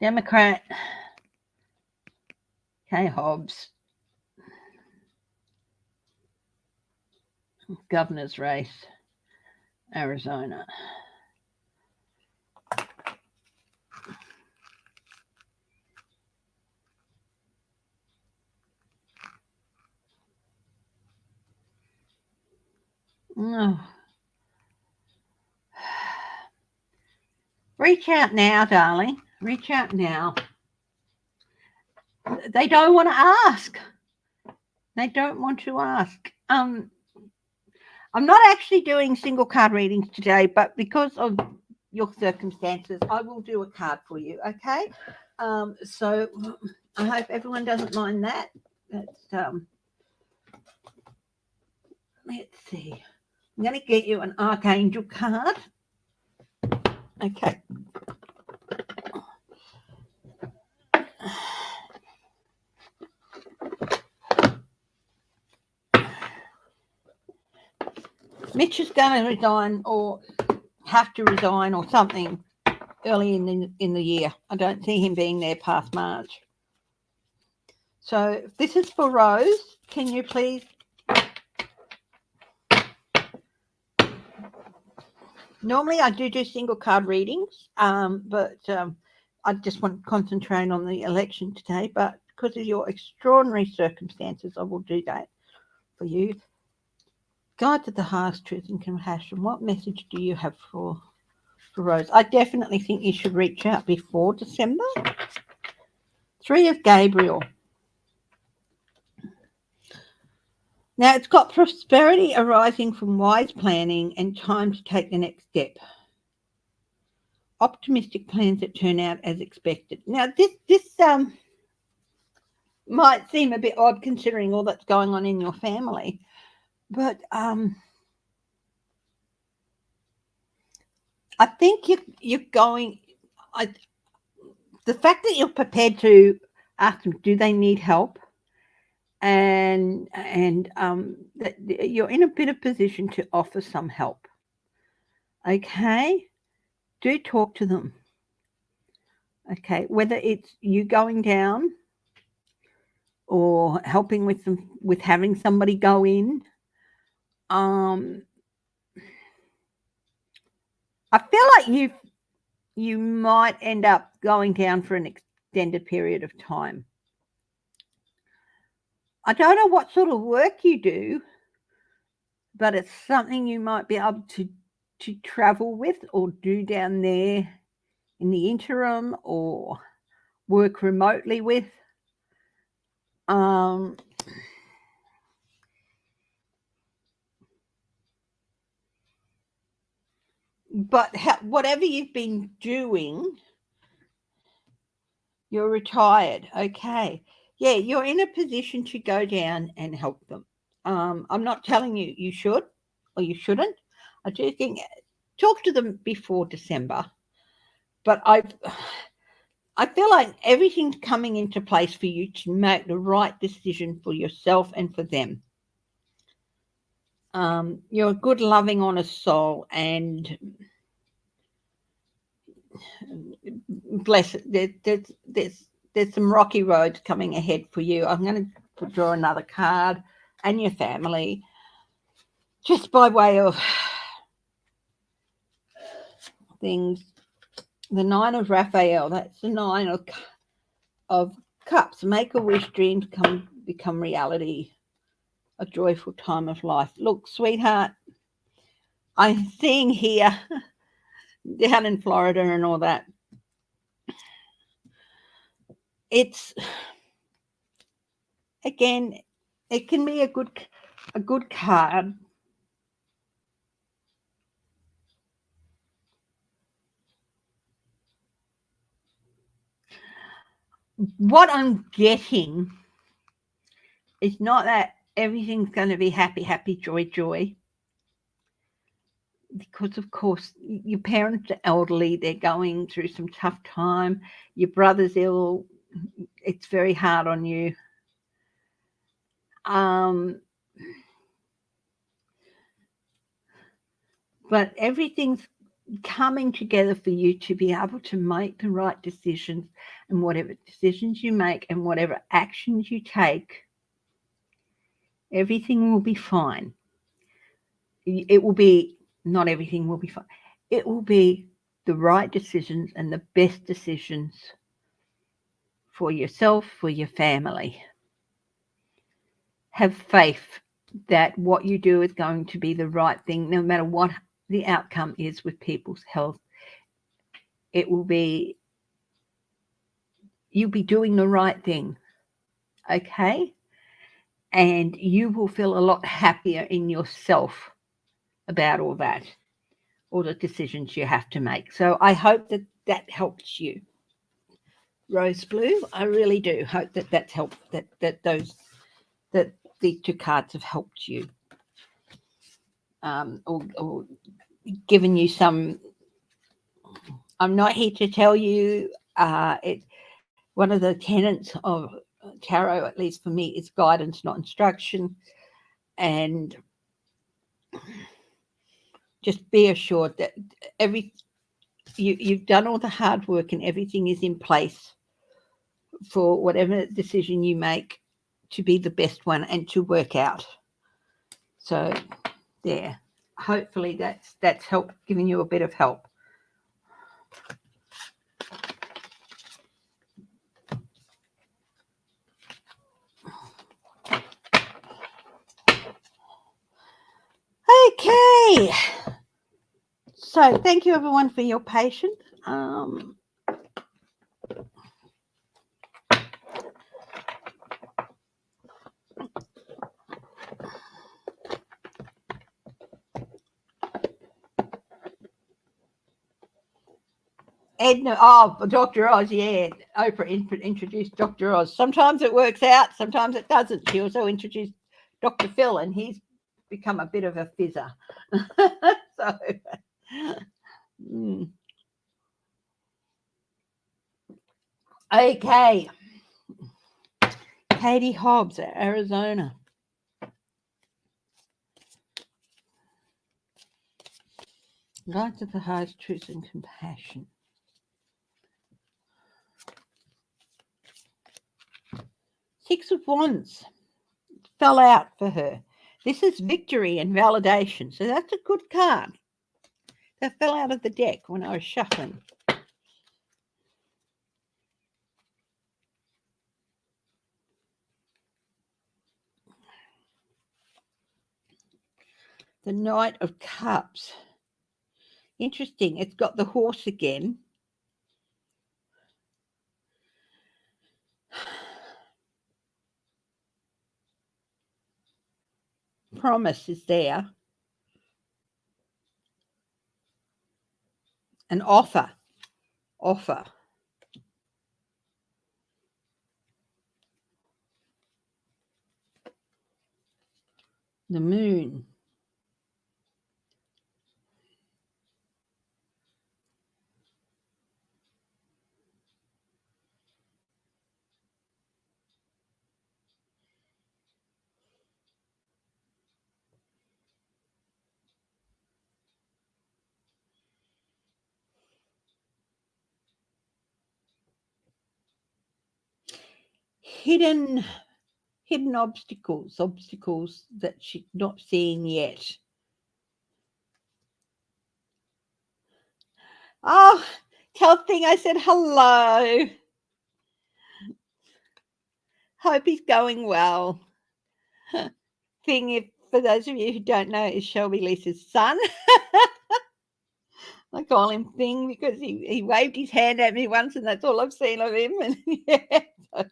Democrat Katie Hobbs. Governor's race, Arizona. Oh. Reach out now, darling. Reach out now. They don't want to ask. They don't want to ask. I'm not actually doing single card readings today, but because of your circumstances, I will do a card for you, okay? So I hope everyone doesn't mind that. That's, let's see. I'm going to get you an Archangel card. Okay. Mitch is going to resign or have to resign or something early in the year. I don't see him being there past March. So this is for Rose. Can you please? Normally I do single card readings, but I just want to concentrate on the election today. But because of your extraordinary circumstances, I will do that for you. Guides of the Heart, Truth and Compassion. What message do you have for Rose? I definitely think you should reach out before December. Three of Gabriel. Now it's got prosperity arising from wise planning and time to take the next step. Optimistic plans that turn out as expected. Now this might seem a bit odd considering all that's going on in your family, but I think you're going. The fact that you're prepared to ask them, do they need help, and that you're in a better position to offer some help. Okay, do talk to them. Okay, whether it's you going down or helping with them with having somebody go in. I feel like you might end up going down for an extended period of time. I don't know what sort of work you do, but it's something you might be able to travel with or do down there in the interim or work remotely with. But whatever you've been doing, you're retired. Okay. Yeah, you're in a position to go down and help them. I'm not telling you you should or you shouldn't. I do think talk to them before December. But I feel like everything's coming into place for you to make the right decision for yourself and for them. You're a good, loving, honest soul, and bless it. There's some rocky roads coming ahead for you. I'm going to draw another card and your family, just by way of things. The Nine of Raphael. That's the Nine of Cups. Make a wish, dreams become reality. A joyful time of life. Look, sweetheart, I'm seeing here down in Florida and all that. It's again, it can be a good card. What I'm getting is not that everything's going to be happy, happy, joy, joy. Because, of course, your parents are elderly. They're going through some tough time. Your brother's ill. It's very hard on you. But everything's coming together for you to be able to make the right decisions, and whatever decisions you make and whatever actions you take, everything will be fine. It will be, not everything will be fine. It will be the right decisions and the best decisions for yourself, for your family. Have faith that what you do is going to be the right thing, no matter what the outcome is with people's health. It will be, you'll be doing the right thing, okay? And you will feel a lot happier in yourself about all that, all the decisions you have to make. So I hope that helps you, Rose Blue. I really do hope that's helped, that these two cards have helped you, or given you some. I'm not here to tell you. One of the tenets of tarot, at least for me, is guidance, not instruction. And just be assured that you've done all the hard work and everything is in place for whatever decision you make to be the best one and to work out. So there, hopefully that's helped, giving you a bit of help. Okay, so thank you everyone for your patience. Edna, oh, Dr. Oz, yeah. Oprah introduced Dr. Oz. Sometimes it works out, sometimes it doesn't. She also introduced Dr. Phil, and he's become a bit of a fizzer. So, okay. Katie Hobbs, Arizona. Guide to the highest truth and compassion. Six of Wands fell out for her. This is victory and validation. So that's a good card. That fell out of the deck when I was shuffling. The Knight of Cups. Interesting. It's got the horse again. Promise is there. An offer. Offer. The Moon. Hidden obstacles that she's not seeing yet. Oh, tell Thing I said hello. Hope he's going well. Thing, if for those of you who don't know, is Shelby Lisa's son. I call him Thing because he waved his hand at me once, and that's all I've seen of him. And yeah, so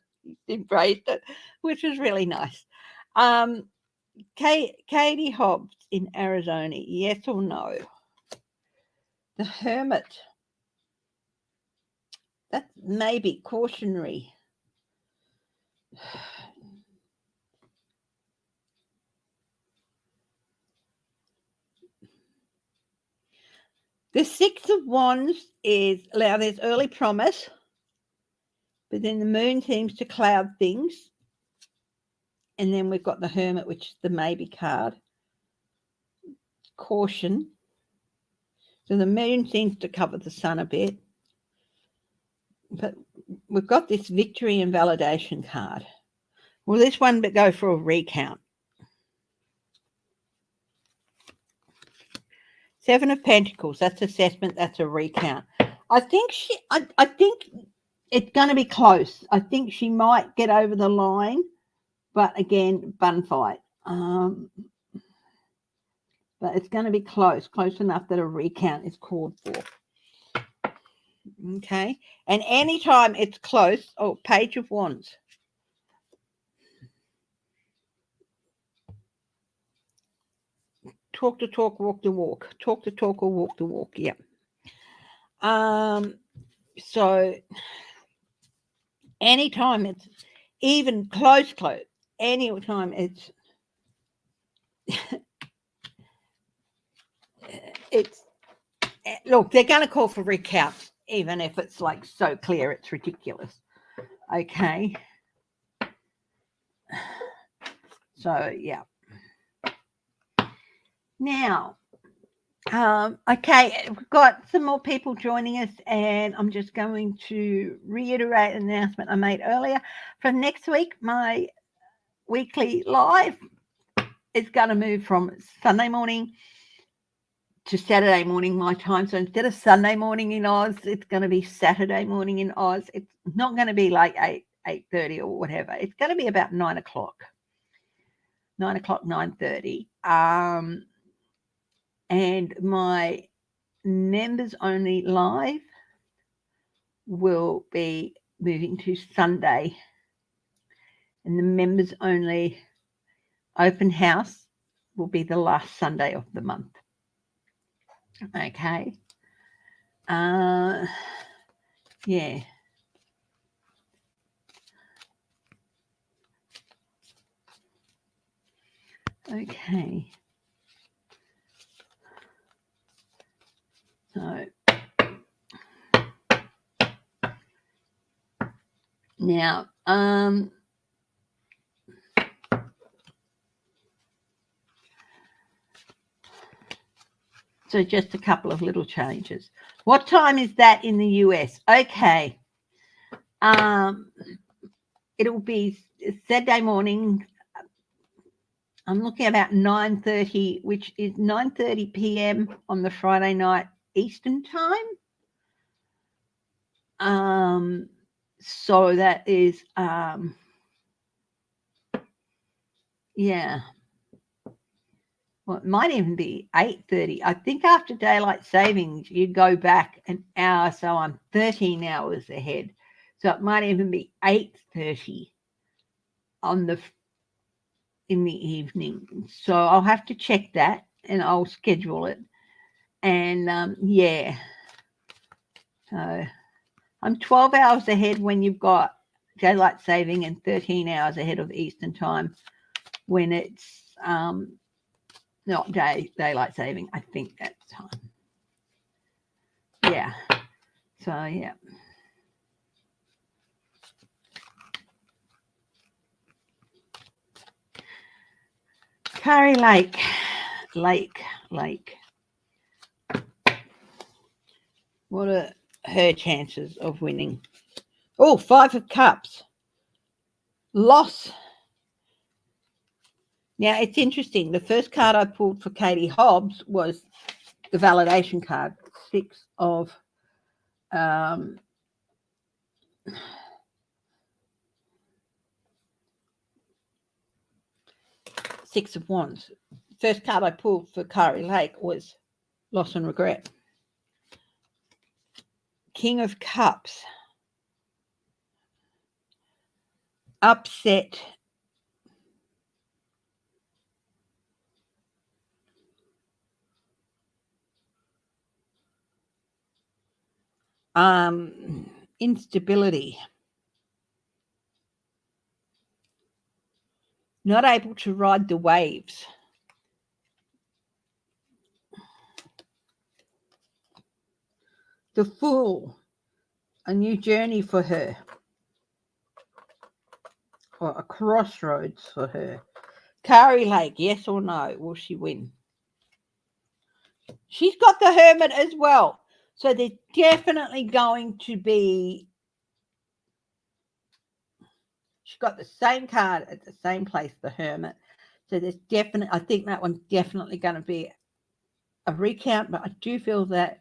he embraced it, which was really nice. Katie Hobbs in Arizona, yes or no? The Hermit. That's maybe cautionary. The Six of Wands is, now there's early promise, but then the Moon seems to cloud things. And then we've got the Hermit, which is the maybe card. Caution. So the Moon seems to cover the Sun a bit. But we've got this victory and validation card. Will this one go for a recount? Seven of Pentacles, that's assessment, that's a recount. I think I think it's going to be close. I think she might get over the line, but again, bun fight. But it's going to be close enough that a recount is called for. Okay, and anytime it's close, Page of Wands. Talk the talk, walk the walk. Talk the talk or walk the walk. Yeah. So anytime it's even close, anytime it's look, they're going to call for recounts, even if it's like so clear it's ridiculous. Okay. So yeah. Now, okay, we've got some more people joining us, and I'm just going to reiterate an announcement I made earlier. For next week, my weekly live is going to move from Sunday morning to Saturday morning my time. So instead of Sunday morning in Oz, it's going to be Saturday morning in Oz. It's not going to be like 8:30 or whatever. It's going to be about 9 o'clock. 9 o'clock, 9:30. And my members only live will be moving to Sunday, and the members only open house will be the last Sunday of the month. Okay. Yeah. Okay. So now, so just a couple of little changes. What time is that in the US? Okay. It'll be Saturday morning. I'm looking about 9:30, which is 9:30 p.m. on the Friday night Eastern time. So that is yeah. Well, it might even be 8:30. I think after daylight savings, you go back an hour, so I'm 13 hours ahead. So it might even be 8:30 in the evening. So I'll have to check that, and I'll schedule it. And yeah, so I'm 12 hours ahead when you've got daylight saving, and 13 hours ahead of Eastern time when it's not daylight saving. I think that's time. Yeah. So yeah. Curry Lake. What are her chances of winning? Oh, 5 of Cups. Loss. Now, it's interesting. The first card I pulled for Katie Hobbs was the validation card, 6 of Wands. First card I pulled for Curry Lake was loss and regret. King of Cups. Upset. Instability. Not able to ride the waves. The Fool. A new journey for her. Or a crossroads for her. Curry Lake, yes or no? Will she win? She's got the Hermit as well. So there's definitely going to be. She's got the same card at the same place, the Hermit. So there's definitely, I think that one's definitely going to be a recount, but I do feel that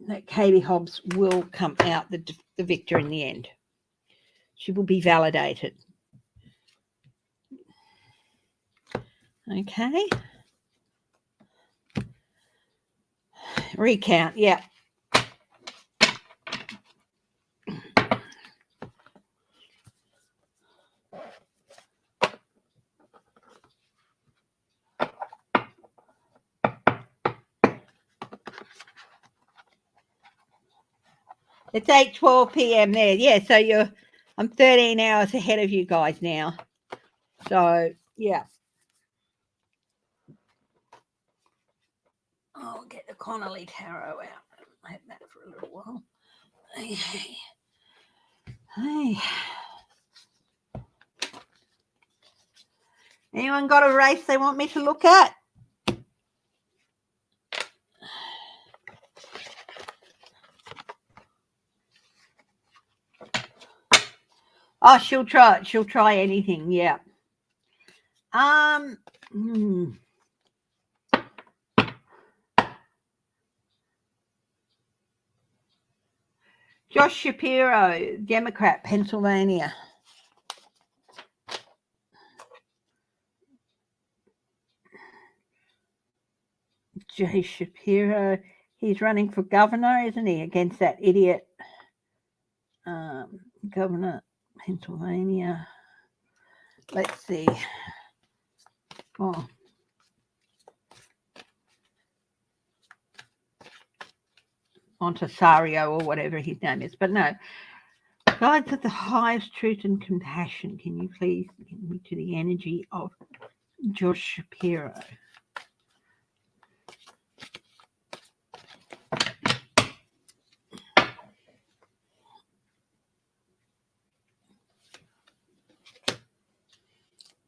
that Katie Hobbs will come out the victor in the end. She will be validated. Okay. Recount, yeah. It's 8:12 p.m. there. Yeah, so I'm 13 hours ahead of you guys now. So, yeah. I'll get the Connolly Tarot out. I have that for a little while. Okay. Hey. Anyone got a race they want me to look at? Oh, she'll try anything, yeah. Josh Shapiro, Democrat, Pennsylvania. Jay Shapiro, he's running for governor, isn't he? Against that idiot governor, Pennsylvania. Let's see. Oh. Montesario or whatever his name is. But no, guides of the highest truth and compassion. Can you please get me to the energy of Josh Shapiro?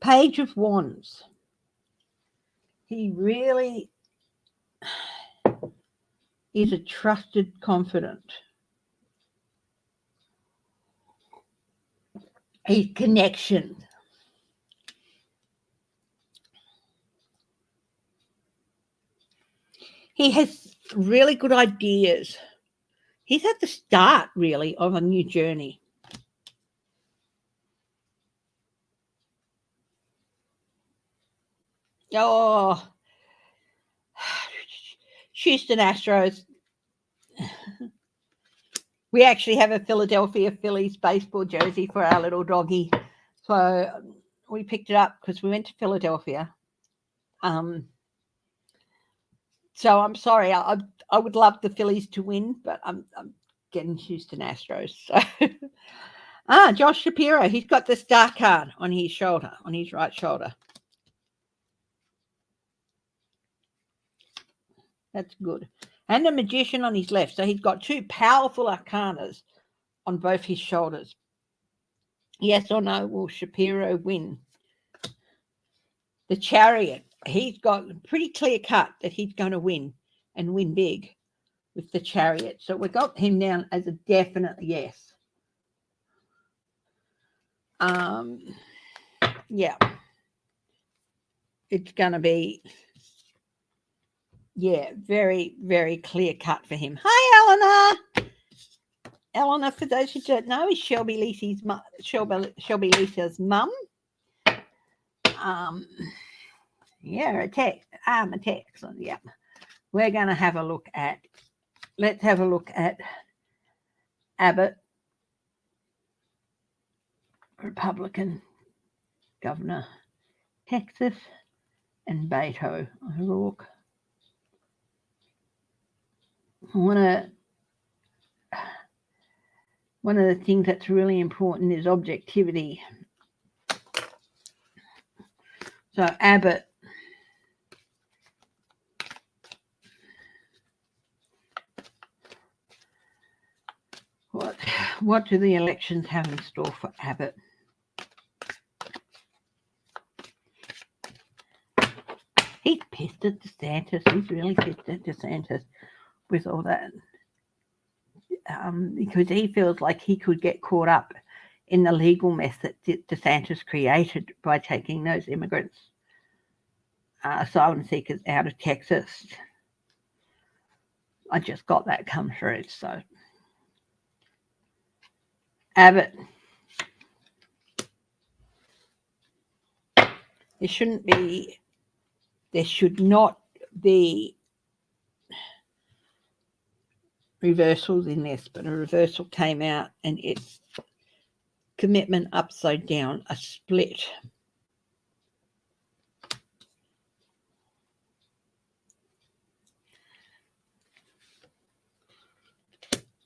Page of Wands. He really is a trusted confidant. His connection. He has really good ideas. He's at the start, really, of a new journey. Oh, Houston Astros. We actually have a Philadelphia Phillies baseball jersey for our little doggy. So we picked it up because we went to Philadelphia. So I'm sorry. I would love the Phillies to win, but I'm getting Houston Astros. So Josh Shapiro, he's got the star card on his shoulder, on his right shoulder. That's good. And the Magician on his left. So he's got two powerful arcanas on both his shoulders. Yes or no, will Shapiro win? The Chariot. He's got pretty clear cut that he's going to win and win big with the Chariot. So we got him down as a definite yes. Yeah. It's going to be, very, very clear cut for him. Hi, Eleanor. Eleanor, for those who don't know, is Shelby Lisa's mum. A text. A text. Yeah. We're going to have a look at, let's have a look at Abbott, Republican governor, Texas, and Beto O'Rourke. One of the things that's really important is objectivity. So Abbott, what do the elections have in store for Abbott? He's pissed at DeSantis. He's really pissed at DeSantis with all that. Because he feels like he could get caught up in the legal mess that DeSantis created by taking those immigrants, asylum seekers out of Texas. I just got that come through. So Abbott, there should not be reversals in this, but a reversal came out and it's commitment upside down, a split.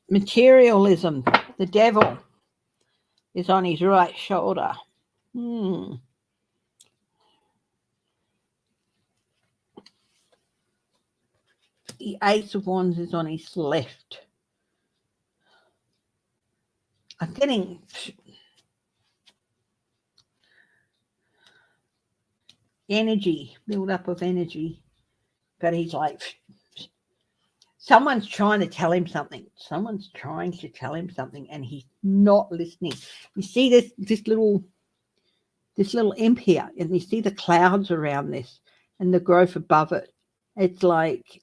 Materialism, the devil is on his right shoulder. The Ace of Wands is on his left. I'm getting energy, build up of energy, but he's like, someone's trying to tell him something. Someone's trying to tell him something, and he's not listening. You see this little imp here, and you see the clouds around this and the growth above it. It's like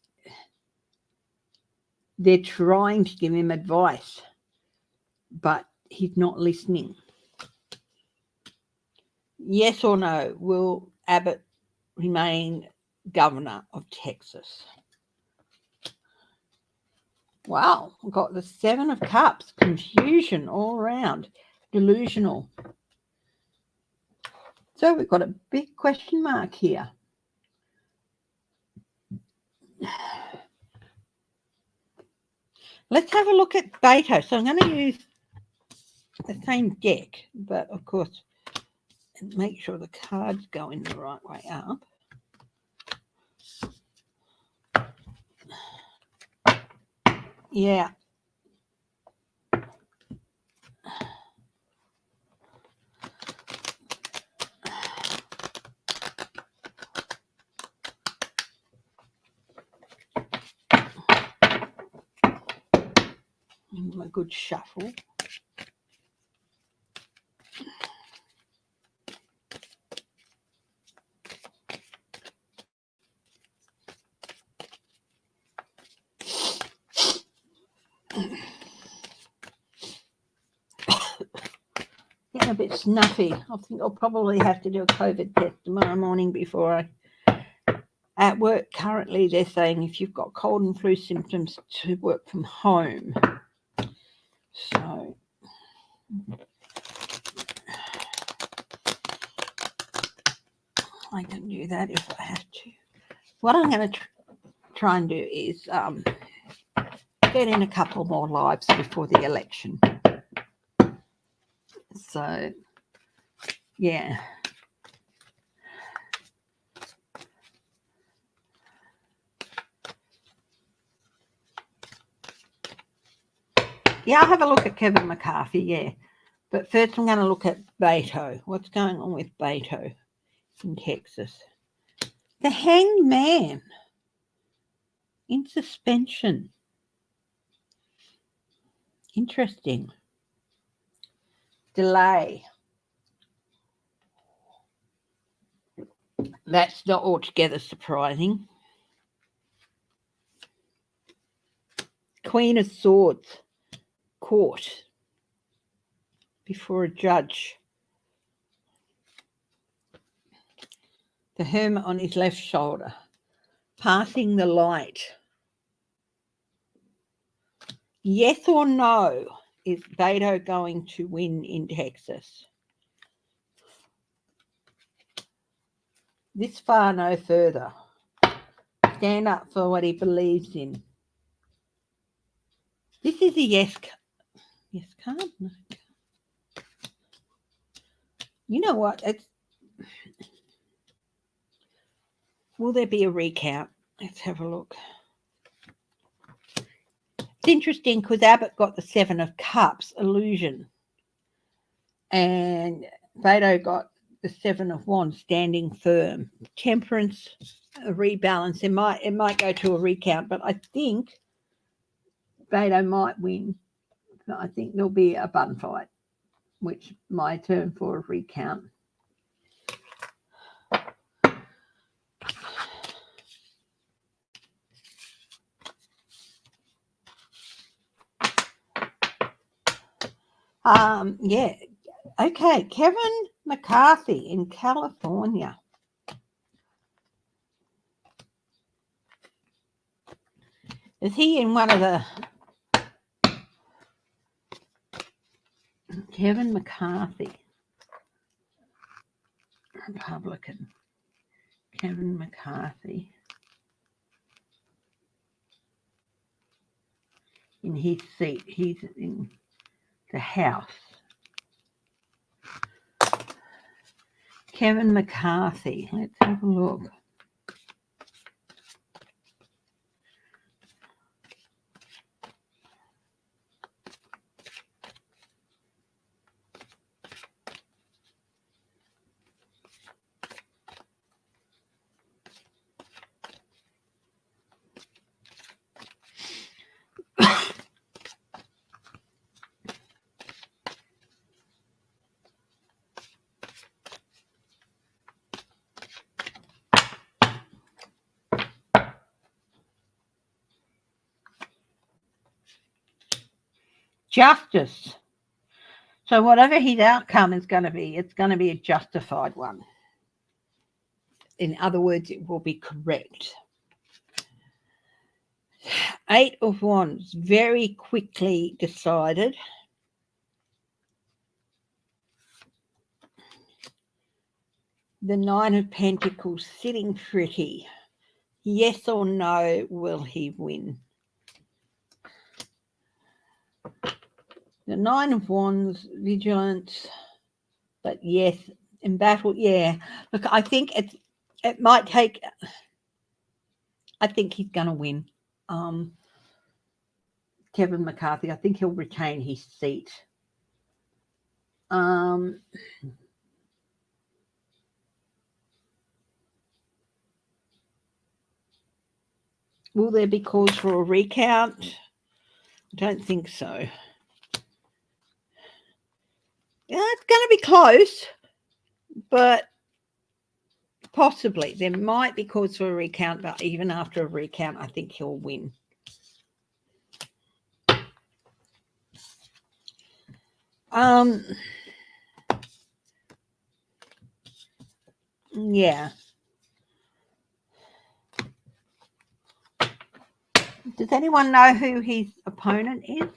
they're trying to give him advice, but he's not listening. Yes or no, will Abbott remain governor of Texas? Wow, we've got the Seven of Cups, confusion all around, delusional. So we've got a big question mark here. Let's have a look at Beto. So I'm going to use the same deck, but of course, make sure the cards go in the right way up. Yeah. A good shuffle. Getting a bit snuffy. I think I'll probably have to do a COVID test tomorrow morning before I. At work currently, they're saying if you've got cold and flu symptoms to work from home. So I can do that if I have to. What I'm going to try and do is get in a couple more lives before the election. So, yeah. Yeah, I'll have a look at Kevin McCarthy, yeah. But first I'm going to look at Beto. What's going on with Beto in Texas? The Hanged Man in suspension. Interesting. Delay. That's not altogether surprising. Queen of Swords. Court. Before a judge. The Hermit on his left shoulder. Passing the light. Yes or no, is Beto going to win in Texas? This far, no further. Stand up for what he believes in. This is a yes card. No. You know what? Will there be a recount? Let's have a look. It's interesting because Abbott got the 7 of Cups, illusion. And Beto got the 7 of Wands, standing firm. Temperance, a rebalance. It might go to a recount, but I think Beto might win. I think there'll be a bun fight, which my turn for a recount. Yeah. Okay, Kevin McCarthy in California. Is he in one of the Kevin McCarthy, Republican? Kevin McCarthy in his seat. He's in the House. Kevin McCarthy. Let's have a look. Justice. So whatever his outcome is going to be, it's going to be a justified one. In other words, it will be correct. 8 of Wands, very quickly decided. The 9 of Pentacles, sitting pretty. Yes or no, will he win? The Nine of Wands, vigilance, but yes, in battle, yeah. Look, I think it might take. I think he's going to win. Kevin McCarthy, I think he'll retain his seat. Will there be cause for a recount? I don't think so. Yeah, it's going to be close, but possibly. There might be cause for a recount, but even after a recount, I think he'll win. Yeah. Does anyone know who his opponent is?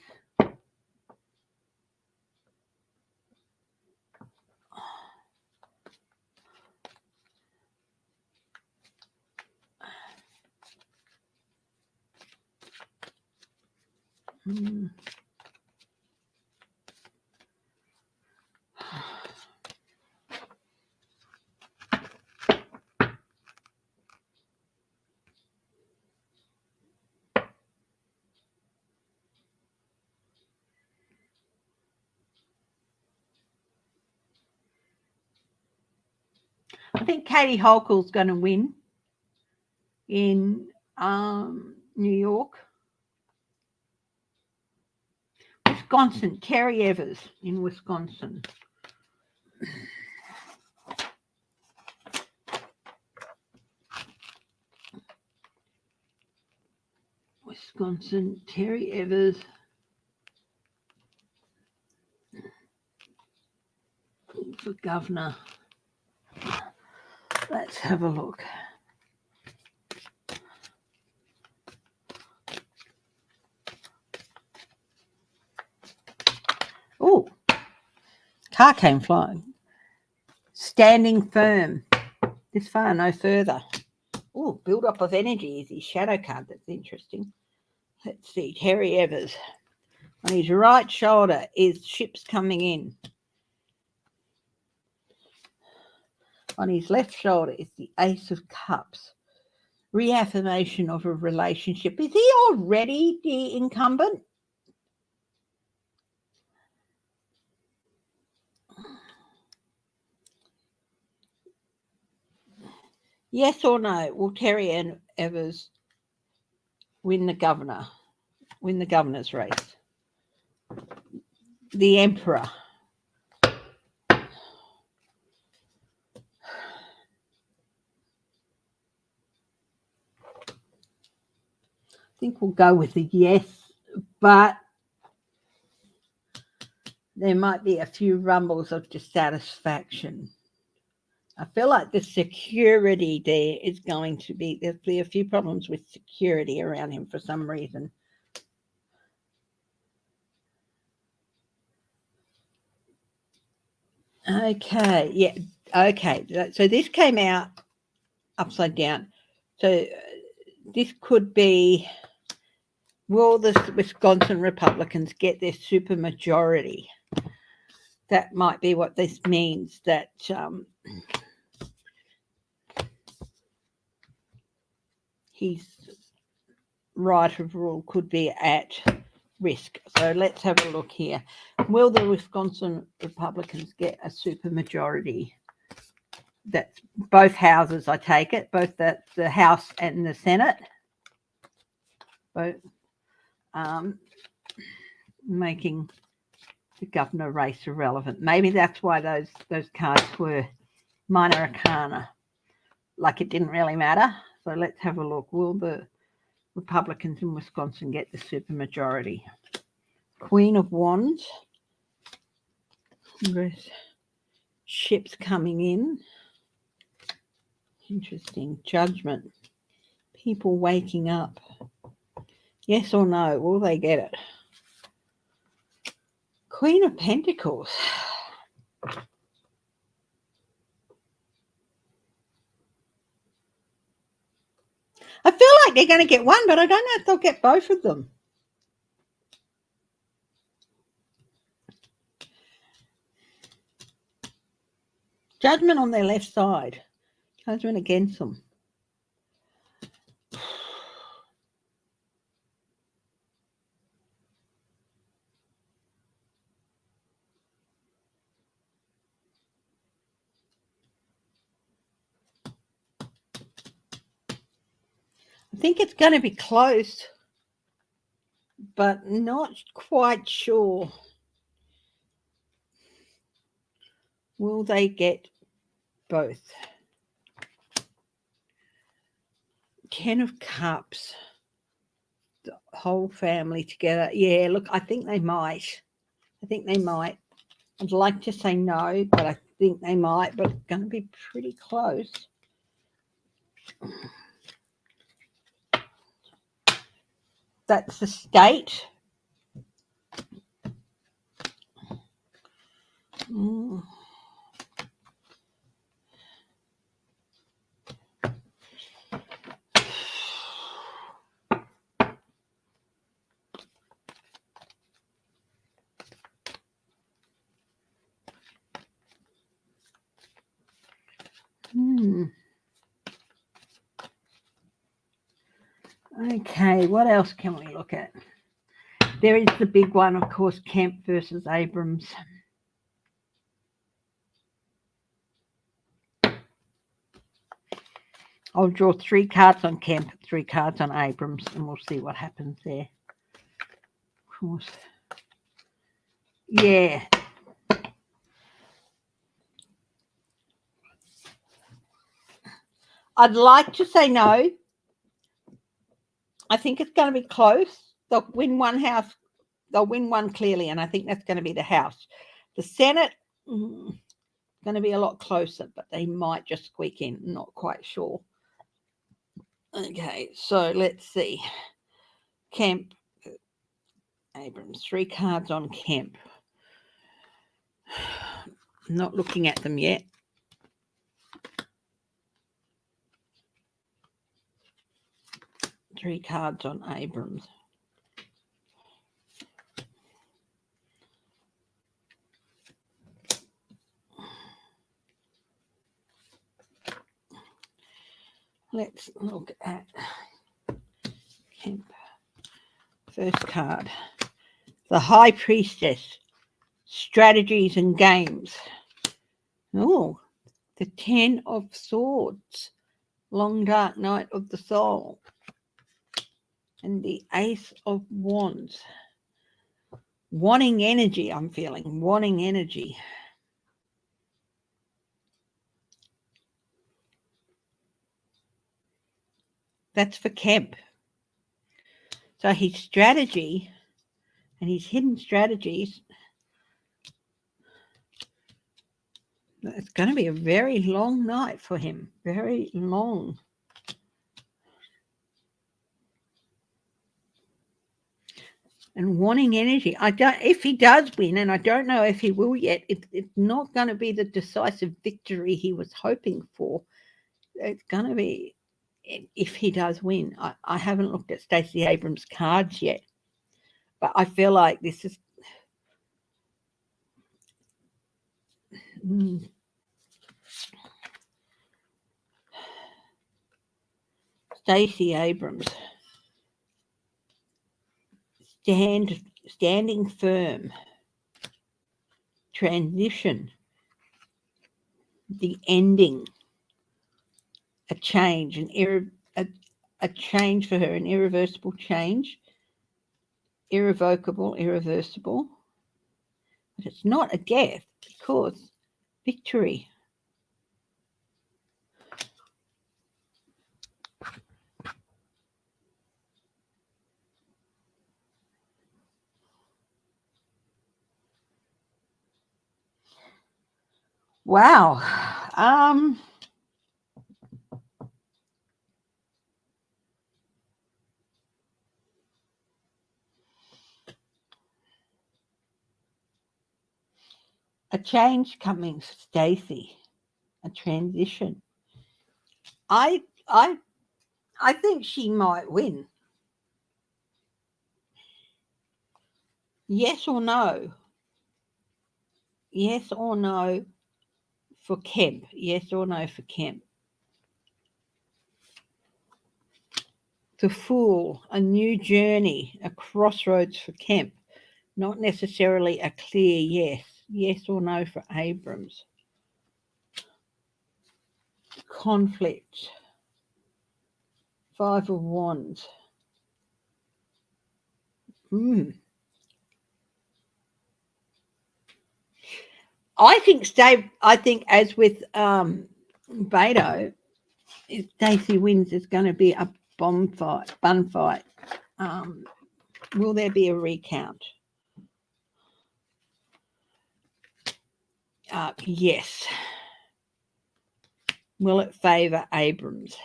I think Katie Holkel's going to win in New York. Wisconsin, Terry Evers in Wisconsin. Wisconsin, Terry Evers. For governor. Let's have a look. Oh, car came flying. Standing firm. This far, no further. Oh, build up of energy is his shadow card. That's interesting. Let's see. Terry Evers. On his right shoulder is ships coming in. On his left shoulder is the Ace of Cups. Reaffirmation of a relationship. Is he already the incumbent? Yes or no? Will Terry Evers win the governor's race? The Emperor. I think we'll go with a yes, but there might be a few rumbles of dissatisfaction. I feel like the security there is going to be, there'll be a few problems with security around him for some reason. Okay, yeah, okay. So this came out upside down. So this could be, will the Wisconsin Republicans get their supermajority? That might be what this means, that his right of rule could be at risk. So let's have a look here. Will the Wisconsin Republicans get a supermajority? That's both houses, I take it, both the House and the Senate. Both making the governor race irrelevant. Maybe that's why those cards were minor arcana. Like it didn't really matter. So let's have a look. Will the Republicans in Wisconsin get the supermajority? Queen of Wands. Ships coming in. Interesting. Judgment. People waking up. Yes or no? Will they get it? Queen of Pentacles. I feel like they're going to get one, but I don't know if they'll get both of them. Judgment on their left side. Judgment against them. I think it's going to be close, but not quite sure. Will they get both? 10 of Cups. The whole family together. Yeah, look, I think they might. I'd like to say no, but I think they might, but it's going to be pretty close. That's the state. Mm. Okay, what else can we look at? There is the big one, of course, Kemp versus Abrams. I'll draw 3 cards on Kemp, 3 cards on Abrams, and we'll see what happens there. Of course. Yeah. I'd like to say no. I think it's going to be close. They'll win one house. They'll win one clearly, and I think that's going to be the House. The Senate, going to be a lot closer, but they might just squeak in. Not quite sure. Okay, so let's see. Kemp, Abrams, 3 cards on Kemp. Not looking at them yet. Three cards on Abrams. Let's look at Kemp. First card. The High Priestess. Strategies and games. Oh, the 10 of Swords. Long dark night of the soul. And the Ace of Wands. Wanting energy, I'm feeling. Wanting energy. That's for Kemp. So his strategy and his hidden strategies, it's going to be a very long night for him. Very long. And wanting energy. If he does win, and I don't know if he will yet, it's not going to be the decisive victory he was hoping for. It's going to be, if he does win. I haven't looked at Stacey Abrams' cards yet, but I feel like this is Stacey Abrams. Standing firm. Transition. The ending. A change, a change for her, an irreversible change. Irrevocable, irreversible. But it's not a death because victory. Wow. A change coming, Stacey. A transition. I think she might win. Yes or no? Yes or no for Kemp. Yes or no for Kemp? The Fool, a new journey, a crossroads for Kemp. Not necessarily a clear yes. Yes or no for Abrams? Conflict. Five of Wands. I think as with Beto, if Stacey wins, it's going to be a bun fight. Will there be a recount? Yes. Will it favour Abrams?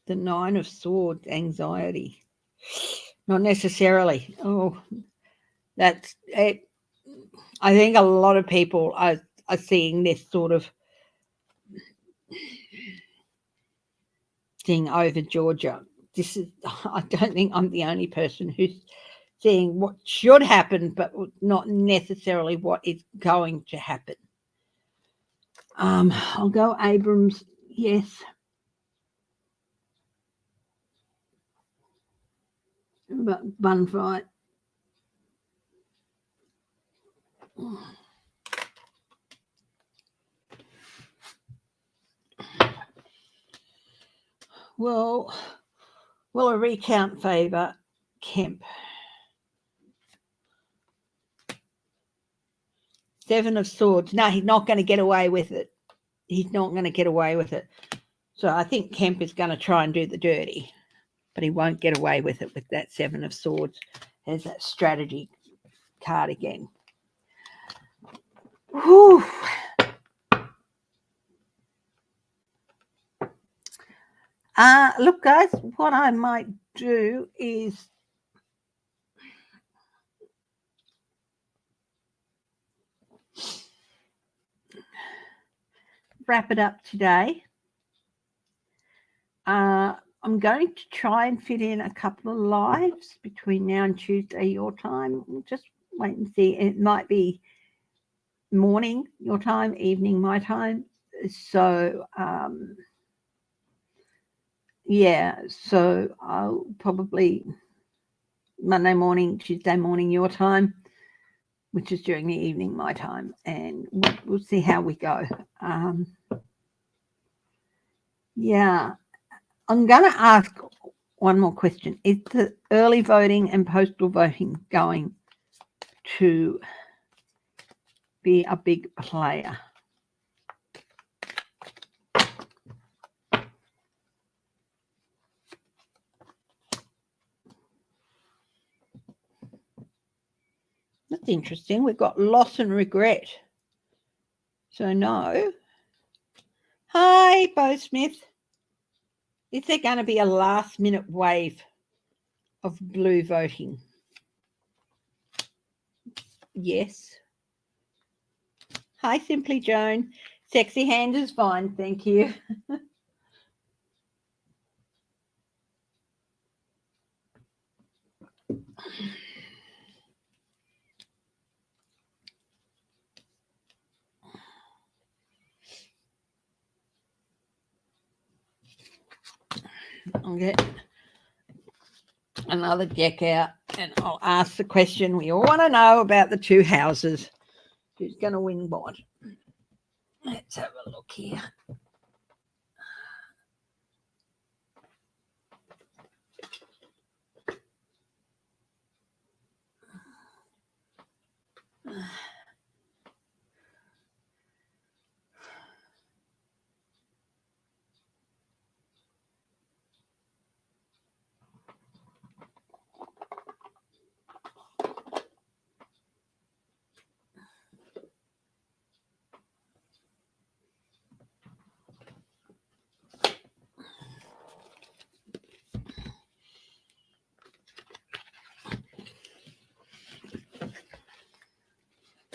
The Nine of Swords, anxiety. Not necessarily. Oh, that's it. I think a lot of people are seeing this sort of thing over Georgia. I don't think I'm the only person who's seeing what should happen, but not necessarily what is going to happen. I'll go Abrams, yes. But bun fight. Well, will a recount favour Kemp? Seven of Swords. No, he's not going to get away with it. He's not going to get away with it. So I think Kemp is going to try and do the dirty, but he won't get away with it with that Seven of Swords as that strategy card again. Whew. Look, guys, what I might do is wrap it up today. I'm going to try and fit in a couple of lives between now and Tuesday your time. We'll just wait and see. It might be morning your time, evening my time. So, yeah, so I'll probably Monday morning, Tuesday morning your time, which is during the evening my time, and we'll see how we go. Yeah, I'm going to ask one more question. Is the early voting and postal voting going to be a big player? That's interesting. We've got loss and regret. So no. Hi, Bo Smith. Is there going to be a last minute wave of blue voting? Yes. Hi, Simply Joan. Sexy hand is fine, thank you. I'll get another deck out and I'll ask the question we all want to know about the two houses. Who's going to win what? Let's have a look here.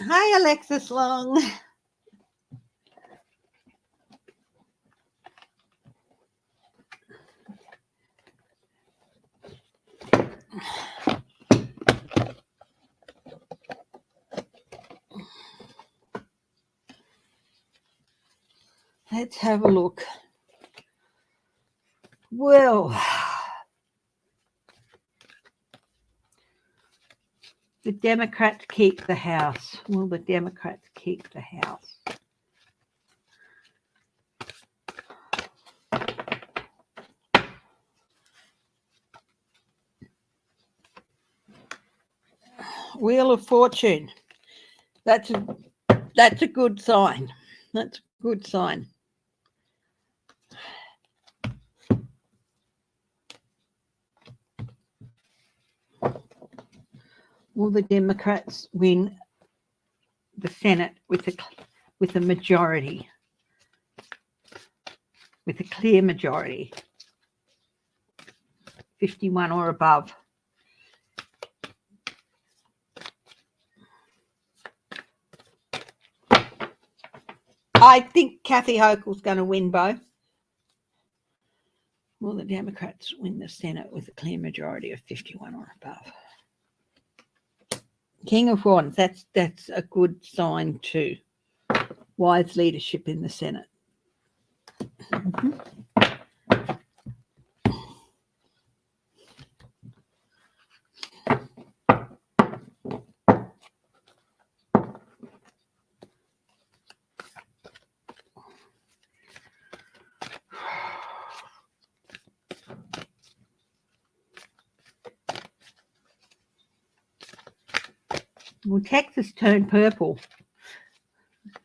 Hi, Alexis Long. Let's have a look. Well, the Democrats keep the House. Will the Democrats keep the House? Wheel of Fortune. That's a good sign. That's a good sign. Will the Democrats win the Senate with a majority, with a clear majority, 51 or above? I think Kathy Hochul's going to win both. Will the Democrats win the Senate with a clear majority of 51 or above? King of Wands, that's a good sign too. Wise leadership in the Senate. Mm-hmm. Well, Texas turned purple.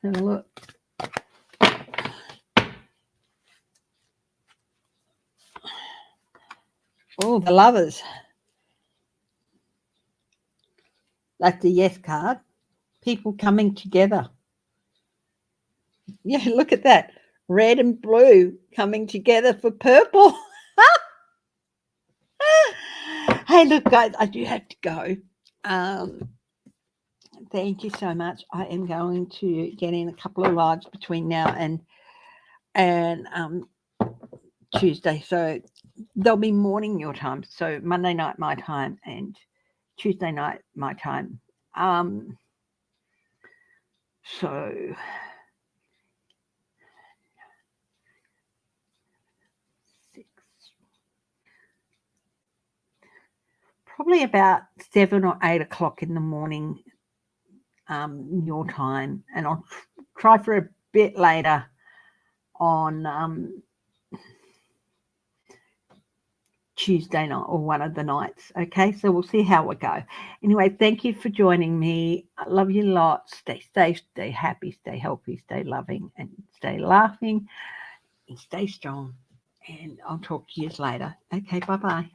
Have a look. Oh, the Lovers. That's a yes card. People coming together. Yeah, look at that. Red and blue coming together for purple. Hey, look, guys, I do have to go. Thank you so much. I am going to get in a couple of lives between now and Tuesday. So there'll be morning your time. So Monday night my time and Tuesday night my time. So probably about 7 or 8 o'clock in the morning your time, and I'll try for a bit later on Tuesday night or one of the nights. Okay, so we'll see how we go. Anyway, thank you for joining me. I love you lots. Stay safe, stay happy, stay healthy, stay loving, and stay laughing, and stay strong. And I'll talk to you later. Okay, bye-bye.